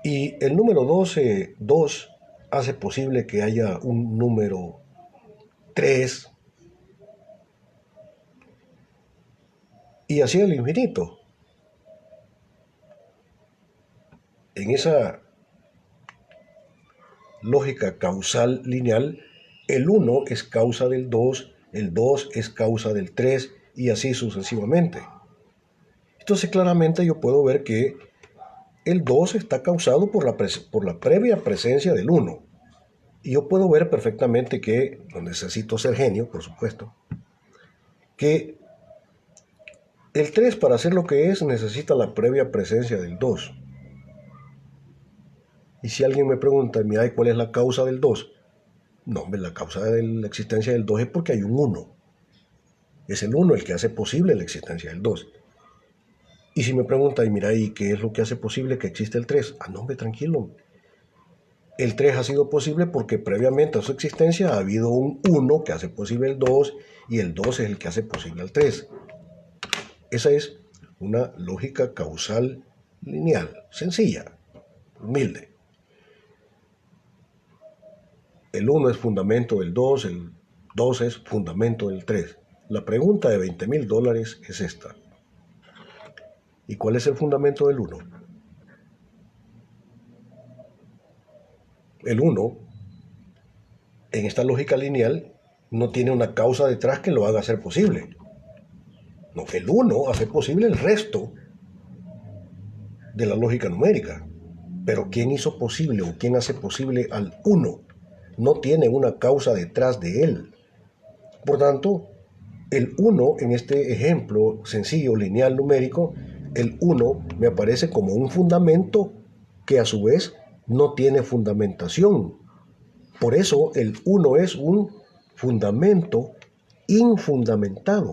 Y el número 2 hace posible que haya un número 3. Y así al infinito. En esa lógica causal lineal, el 1 es causa del 2, el 2 es causa del 3 y así sucesivamente. Entonces claramente yo puedo ver que el 2 está causado por la previa presencia del 1. Y yo puedo ver perfectamente que, no necesito ser genio, por supuesto, que el 3 para ser lo que es necesita la previa presencia del 2. Y si alguien me pregunta, mira, ¿cuál es la causa del 2? No, hombre, la causa de la existencia del 2 es porque hay un 1. Es el 1 el que hace posible la existencia del 2. Y si me pregunta, y mira, ¿y qué es lo que hace posible que exista el 3? Ah, no, hombre, tranquilo. El 3 ha sido posible porque previamente a su existencia ha habido un 1 que hace posible el 2 y el 2 es el que hace posible el 3. Esa es una lógica causal lineal, sencilla, humilde. El 1 es fundamento del 2, el 2 es fundamento del 3. La pregunta de $20,000 es esta. ¿Y cuál es el fundamento del 1? El 1, en esta lógica lineal, no tiene una causa detrás que lo haga ser posible. No, el 1 hace posible el resto de la lógica numérica. Pero ¿quién hizo posible o quién hace posible al 1? No tiene una causa detrás de él. Por tanto, el 1 en este ejemplo sencillo, lineal, numérico, el 1 me aparece como un fundamento que a su vez no tiene fundamentación. Por eso el 1 es un fundamento infundamentado.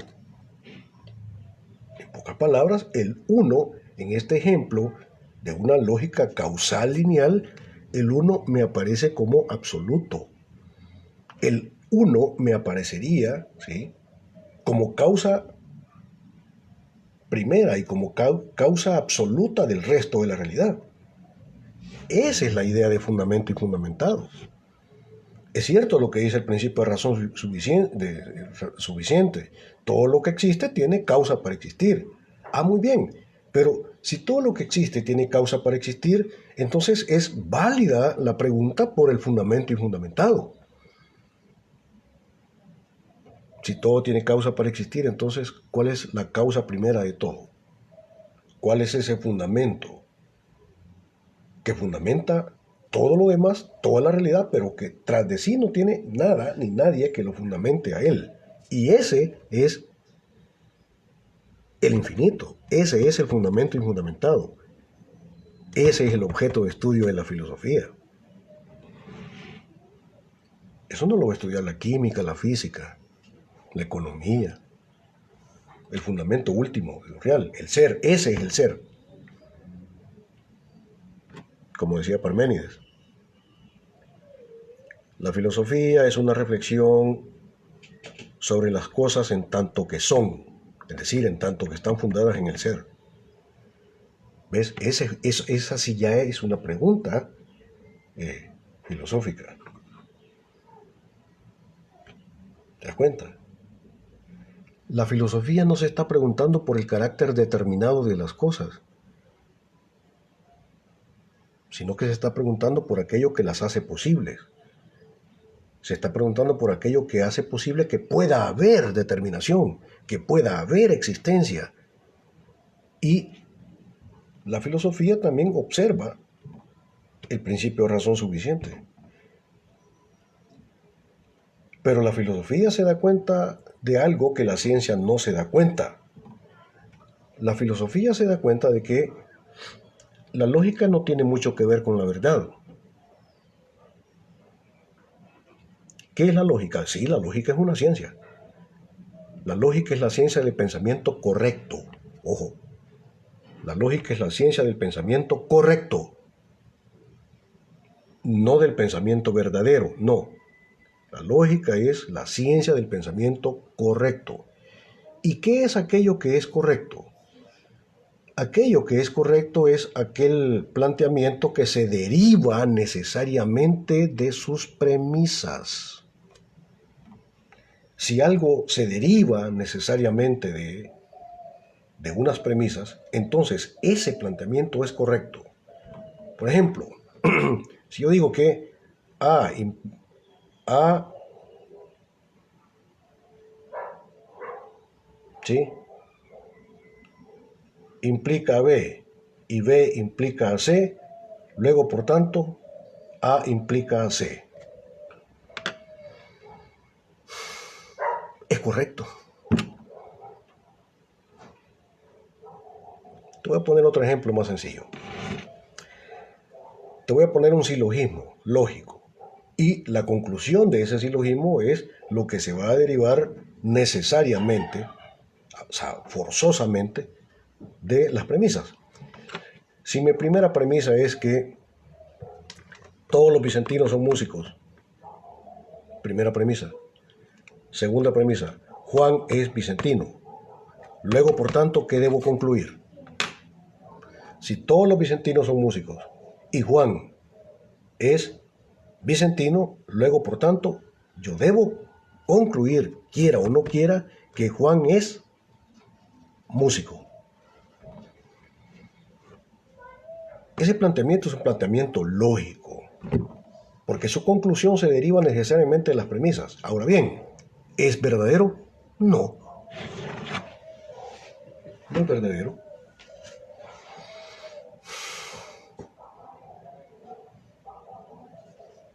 En pocas palabras, el 1 en este ejemplo de una lógica causal lineal, el 1 me aparece como absoluto. El 1 me aparecería, ¿sí?, como causa primera y como causa absoluta del resto de la realidad. Esa es la idea de fundamento y fundamentado. Es cierto lo que dice el principio de razón suficiente. Todo lo que existe tiene causa para existir. Ah, muy bien. Pero si todo lo que existe tiene causa para existir, entonces es válida la pregunta por el fundamento y fundamentado. Si todo tiene causa para existir, entonces, ¿cuál es la causa primera de todo? ¿Cuál es ese fundamento que fundamenta todo lo demás, toda la realidad, pero que tras de sí no tiene nada ni nadie que lo fundamente a él? Y ese es el infinito, ese es el fundamento infundamentado, ese es el objeto de estudio de la filosofía. Eso no lo va a estudiar la química, la física, la economía, el fundamento último, el real, el ser, ese es el ser. Como decía Parménides, la filosofía es una reflexión sobre las cosas en tanto que son, es decir, en tanto que están fundadas en el ser. ¿Ves? Esa sí ya es una pregunta filosófica. ¿Te das cuenta? La filosofía no se está preguntando por el carácter determinado de las cosas, sino que se está preguntando por aquello que las hace posibles. Se está preguntando por aquello que hace posible que pueda haber determinación, que pueda haber existencia. Y la filosofía también observa el principio de razón suficiente. Pero la filosofía se da cuenta de algo que la ciencia no se da cuenta. La filosofía se da cuenta de que la lógica no tiene mucho que ver con la verdad. ¿Qué es la lógica? Sí, la lógica es una ciencia. La lógica es la ciencia del pensamiento correcto. Ojo, la lógica es la ciencia del pensamiento correcto, no del pensamiento verdadero, no. La lógica es la ciencia del pensamiento correcto. ¿Y qué es aquello que es correcto? Aquello que es correcto es aquel planteamiento que se deriva necesariamente de sus premisas. Si algo se deriva necesariamente de unas premisas, entonces ese planteamiento es correcto. Por ejemplo, si yo digo que A, ¿sí?, implica a B y B implica a C, luego por tanto A implica a C. Es correcto. Te voy a poner otro ejemplo más sencillo. Te voy a poner un silogismo lógico. Y la conclusión de ese silogismo es lo que se va a derivar necesariamente, o sea, forzosamente, de las premisas. Si mi primera premisa es que todos los vicentinos son músicos, primera premisa. Segunda premisa, Juan es vicentino. Luego, por tanto, ¿qué debo concluir? Si todos los vicentinos son músicos y Juan es vicentino, luego, por tanto, yo debo concluir, quiera o no quiera, que Juan es músico. Ese planteamiento es un planteamiento lógico, porque su conclusión se deriva necesariamente de las premisas. Ahora bien, ¿es verdadero? No. No es verdadero.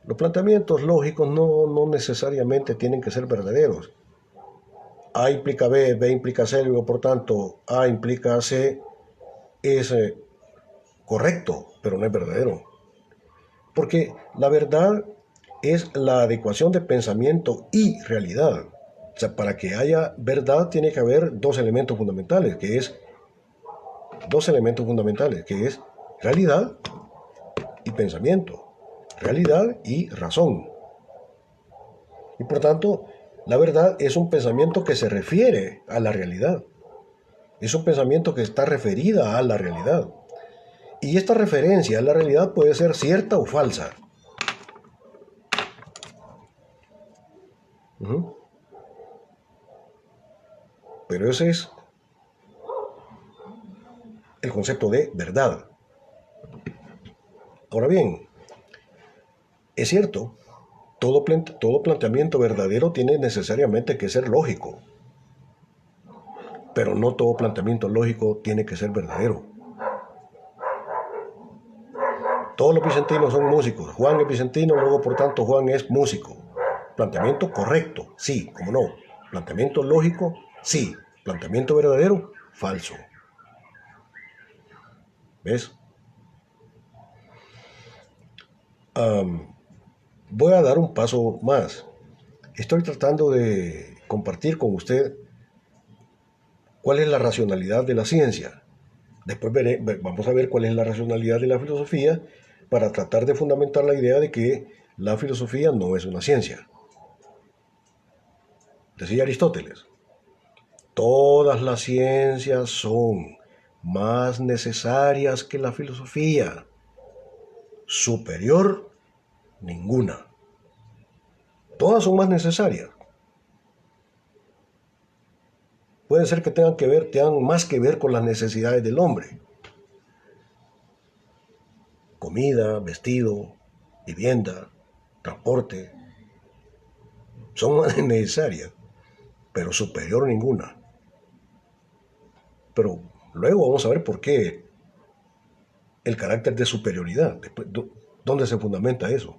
Los planteamientos lógicos no necesariamente tienen que ser verdaderos. A implica B, B implica C, luego por tanto A implica C es correcto, pero no es verdadero. Porque la verdad es la adecuación de pensamiento y realidad. O sea, para que haya verdad tiene que haber dos elementos fundamentales, que es realidad y pensamiento, realidad y razón. Y por tanto, la verdad es un pensamiento que se refiere a la realidad. Es un pensamiento que está referida a la realidad. Y esta referencia a la realidad puede ser cierta o falsa. Pero ese es el concepto de verdad. Ahora bien, es cierto, todo planteamiento verdadero tiene necesariamente que ser lógico, pero no todo planteamiento lógico tiene que ser verdadero. Todos los vicentinos son músicos. Juan es vicentino, luego por tanto Juan es músico. Planteamiento correcto, sí, cómo no. Planteamiento lógico, sí. Planteamiento verdadero, falso. ¿Ves? Voy a dar un paso más. Estoy tratando de compartir con usted cuál es la racionalidad de la ciencia. Después vamos a ver cuál es la racionalidad de la filosofía para tratar de fundamentar la idea de que la filosofía no es una ciencia. Decía Aristóteles, todas las ciencias son más necesarias que la filosofía, superior ninguna. Todas son más necesarias. Puede ser que tengan más que ver con las necesidades del hombre. Comida, vestido, vivienda, transporte. Son más necesarias, pero superior ninguna. Pero luego vamos a ver por qué el carácter de superioridad. Después, ¿dónde se fundamenta eso?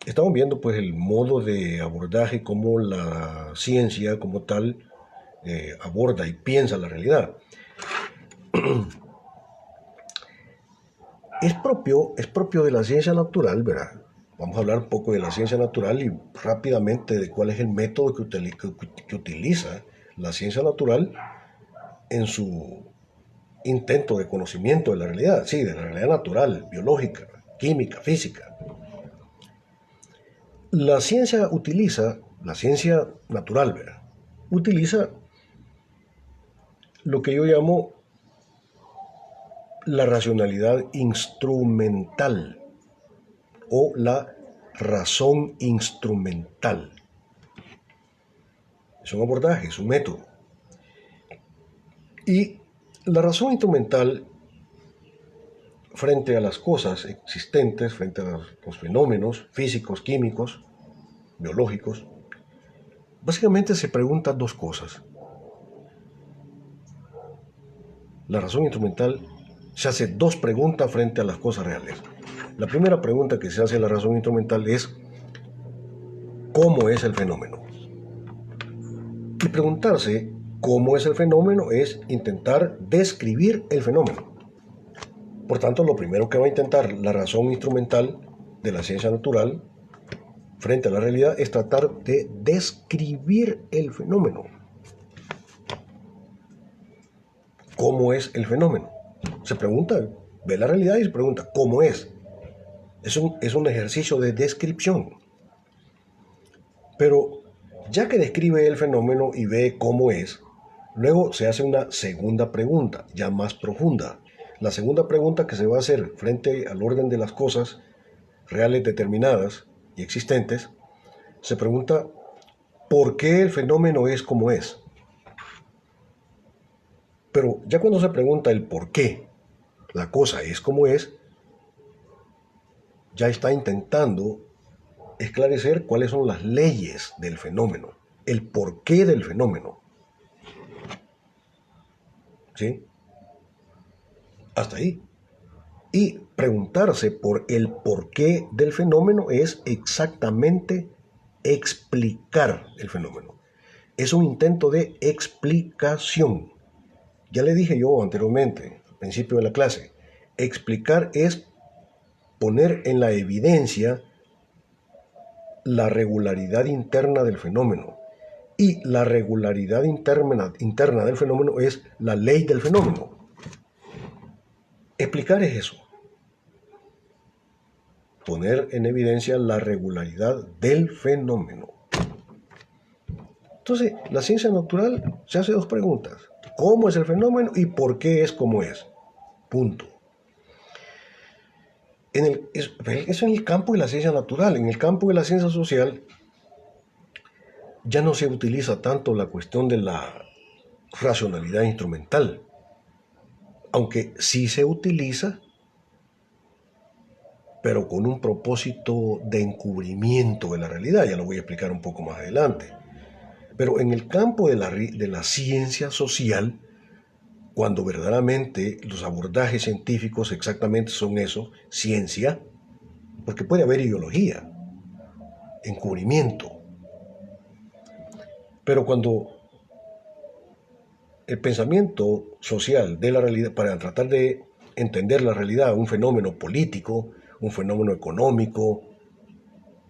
Estamos viendo pues el modo de abordaje como la ciencia como tal aborda y piensa la realidad. Es propio de la ciencia natural, ¿verdad? Vamos a hablar un poco de la ciencia natural y rápidamente de cuál es el método que utiliza la ciencia natural en su intento de conocimiento de la realidad, sí, de la realidad natural, biológica, química, física. La ciencia natural, ¿verdad? Utiliza lo que yo llamo la racionalidad instrumental o la razón instrumental. Es un abordaje, es un método. Y la razón instrumental frente a las cosas existentes, frente a los fenómenos físicos, químicos, biológicos, básicamente se preguntan dos cosas. La razón instrumental se hace dos preguntas frente a las cosas reales. La primera pregunta que se hace a la razón instrumental es ¿cómo es el fenómeno? Y preguntarse cómo es el fenómeno es intentar describir el fenómeno. Por tanto, lo primero que va a intentar la razón instrumental de la ciencia natural frente a la realidad es tratar de describir el fenómeno. ¿Cómo es el fenómeno? Se pregunta, ve la realidad y se pregunta, ¿cómo es? Es un ejercicio de descripción. Pero ya que describe el fenómeno y ve cómo es, luego se hace una segunda pregunta, ya más profunda. La segunda pregunta que se va a hacer frente al orden de las cosas reales determinadas y existentes, se pregunta ¿por qué el fenómeno es como es? Pero ya cuando se pregunta el por qué la cosa es como es, ya está intentando esclarecer cuáles son las leyes del fenómeno, el porqué del fenómeno. ¿Sí? Hasta ahí. Y preguntarse por el porqué del fenómeno es exactamente explicar el fenómeno. Es un intento de explicación. Ya le dije yo anteriormente, al principio de la clase, explicar es poner en la evidencia la regularidad interna del fenómeno. Y la regularidad interna del fenómeno es la ley del fenómeno. Explicar es eso. Poner en evidencia la regularidad del fenómeno. Entonces, la ciencia natural se hace dos preguntas. ¿Cómo es el fenómeno y por qué es como es? Punto. Eso en el campo de la ciencia natural. En el campo de la ciencia social ya no se utiliza tanto la cuestión de la racionalidad instrumental, aunque sí se utiliza, pero con un propósito de encubrimiento de la realidad. Ya lo voy a explicar un poco más adelante. Pero en el campo de la ciencia social, cuando verdaderamente los abordajes científicos exactamente son eso, ciencia, porque puede haber ideología, encubrimiento. Pero cuando el pensamiento social de la realidad, para tratar de entender la realidad, un fenómeno político, un fenómeno económico,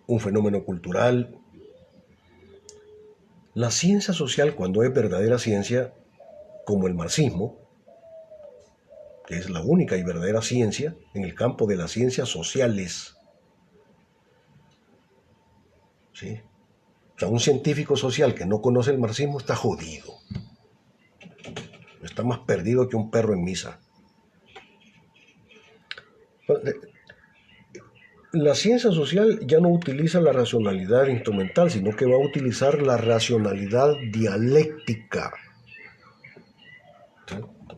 un fenómeno cultural, la ciencia social, cuando es verdadera ciencia, como el marxismo, que es la única y verdadera ciencia en el campo de las ciencias sociales, ¿sí? O sea, un científico social que no conoce el marxismo está jodido. Está más perdido que un perro en misa. La ciencia social ya no utiliza la racionalidad instrumental, sino que va a utilizar la racionalidad dialéctica.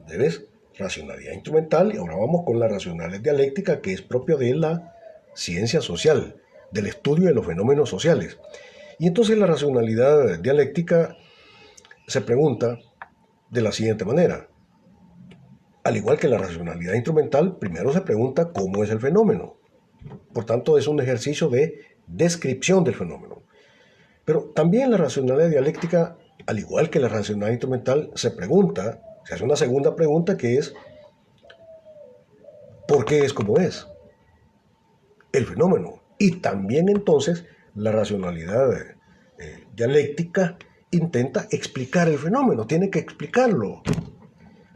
¿Ves? Racionalidad instrumental, y ahora vamos con la racionalidad dialéctica, que es propio de la ciencia social, del estudio de los fenómenos sociales. Y entonces la racionalidad dialéctica se pregunta de la siguiente manera. Al igual que la racionalidad instrumental, primero se pregunta cómo es el fenómeno. Por tanto, es un ejercicio de descripción del fenómeno. Pero también la racionalidad dialéctica, al igual que la racionalidad instrumental, se hace una segunda pregunta que es ¿por qué es como es el fenómeno? Y también entonces la racionalidad dialéctica intenta explicar el fenómeno, tiene que explicarlo.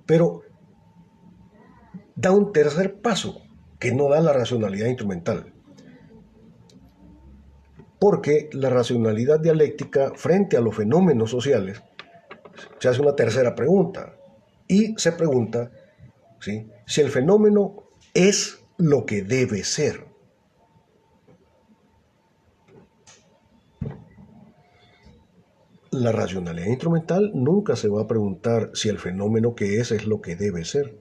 Pero da un tercer paso que no da la racionalidad instrumental. Porque la racionalidad dialéctica frente a los fenómenos sociales se hace una tercera pregunta. Y se pregunta, ¿sí?, si el fenómeno es lo que debe ser. La racionalidad instrumental nunca se va a preguntar si el fenómeno que es lo que debe ser.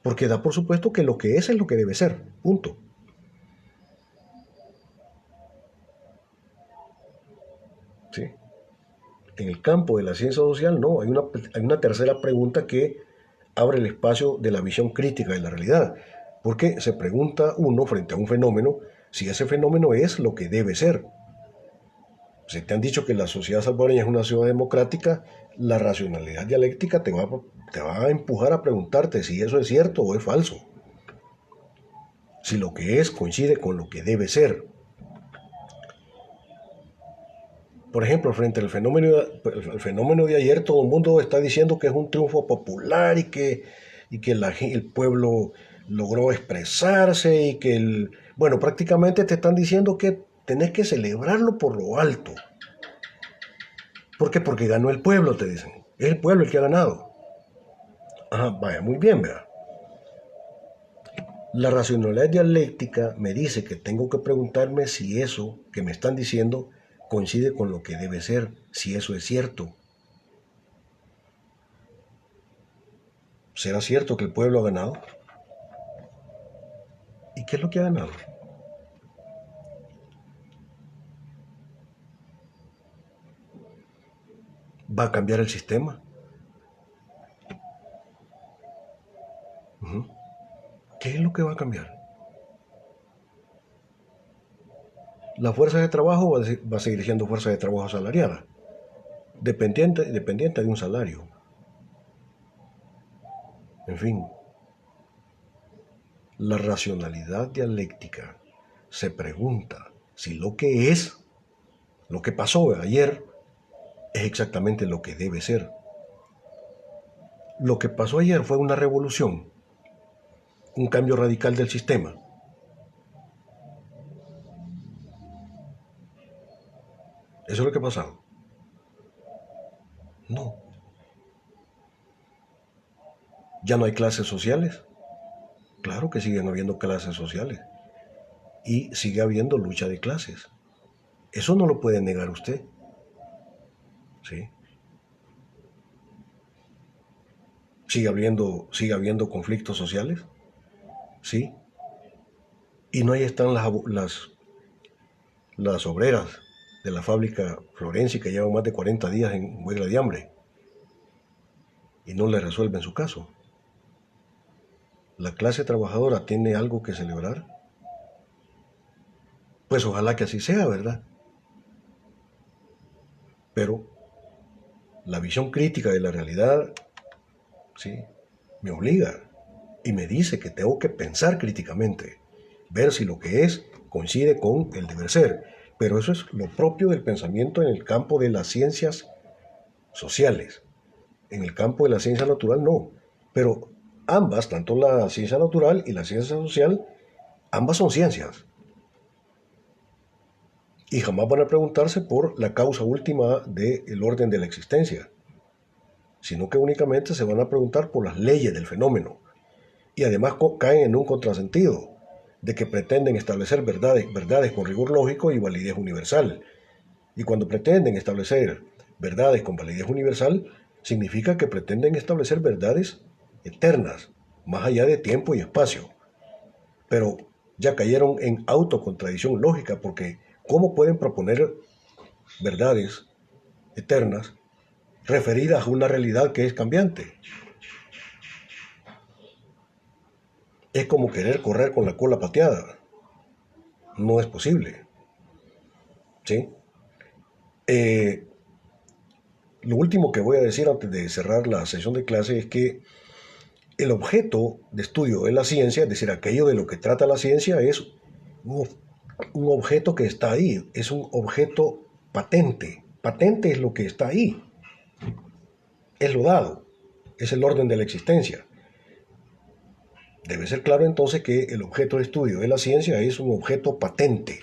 Porque da por supuesto que lo que es lo que debe ser. Punto. ¿Sí? En el campo de la ciencia social no, hay una tercera pregunta que abre el espacio de la visión crítica de la realidad. Porque se pregunta uno frente a un fenómeno si ese fenómeno es lo que debe ser. Si te han dicho que la sociedad salvadoreña es una ciudad democrática, la racionalidad dialéctica te va a empujar a preguntarte si eso es cierto o es falso. si lo que es coincide con lo que debe ser. Por ejemplo, frente al fenómeno de ayer, todo el mundo está diciendo que es un triunfo popular y que el pueblo logró expresarse y que bueno, prácticamente te están diciendo que tenés que celebrarlo por lo alto. ¿Por qué? Porque ganó el pueblo, te dicen. Es el pueblo el que ha ganado. Ajá, vaya, muy bien, vea. La racionalidad dialéctica me dice que tengo que preguntarme si eso que me están diciendo coincide con lo que debe ser, si eso es cierto. ¿Será cierto que el pueblo ha ganado? ¿Y qué es lo que ha ganado? ¿Va a cambiar el sistema? Uh-huh. ¿Qué es lo que va a cambiar? La fuerza de trabajo va a seguir siendo fuerza de trabajo asalariada, dependiente de un salario. En fin, la racionalidad dialéctica se pregunta si lo que pasó ayer, es exactamente lo que debe ser. Lo que pasó ayer fue una revolución, un cambio radical del sistema. ¿Eso es lo que ha pasado? No. ¿Ya no hay clases sociales? Claro que siguen habiendo clases sociales. Y sigue habiendo lucha de clases. Eso no lo puede negar usted. ¿Sí? Sigue habiendo conflictos sociales. ¿Sí? Y no ahí están las obreras de la fábrica Florenci que llevan más de 40 días en huelga de hambre y no le resuelven su caso. ¿La clase trabajadora tiene algo que celebrar? Pues ojalá que así sea, ¿verdad? Pero la visión crítica de la realidad, sí, me obliga y me dice que tengo que pensar críticamente, ver si lo que es coincide con el deber ser. Pero eso es lo propio del pensamiento en el campo de las ciencias sociales. En el campo de la ciencia natural no. Pero ambas, tanto la ciencia natural y la ciencia social, ambas son ciencias. Y jamás van a preguntarse por la causa última del orden de la existencia, sino que únicamente se van a preguntar por las leyes del fenómeno. Y además caen en un contrasentido, de que pretenden establecer verdades con rigor lógico y validez universal. Y cuando pretenden establecer verdades con validez universal, significa que pretenden establecer verdades eternas, más allá de tiempo y espacio. Pero ya cayeron en autocontradicción lógica, porque ¿cómo pueden proponer verdades eternas referidas a una realidad que es cambiante? Es como querer correr con la cola pateada. No es posible. ¿Sí? Eh, lo último que voy a decir antes de cerrar la sesión de clase es que el objeto de estudio de la ciencia, es decir, aquello de lo que trata la ciencia, es un objeto que está ahí, es un objeto patente. Patente es lo que está ahí, es lo dado, es el orden de la existencia. Debe ser claro entonces que el objeto de estudio de la ciencia es un objeto patente,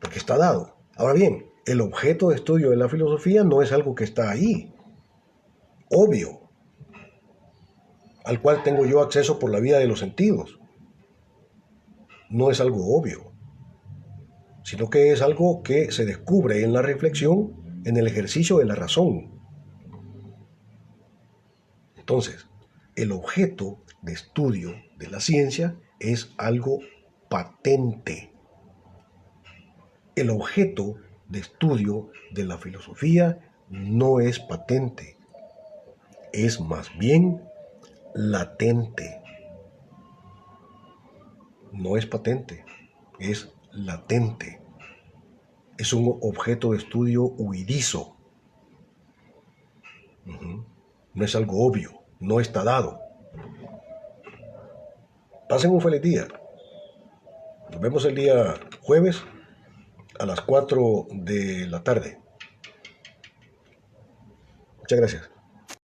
porque está dado. Ahora bien, el objeto de estudio de la filosofía no es algo que está ahí, obvio, al cual tengo yo acceso por la vía de los sentidos. No es algo obvio, sino que es algo que se descubre en la reflexión, en el ejercicio de la razón. Entonces, el objeto de estudio de la ciencia es algo patente. El objeto de estudio de la filosofía no es patente, es más bien latente. No es patente, es latente. Es un objeto de estudio huidizo. No es algo obvio, no está dado. Pasen un feliz día. Nos vemos el día jueves a las 4 de la tarde. Muchas gracias.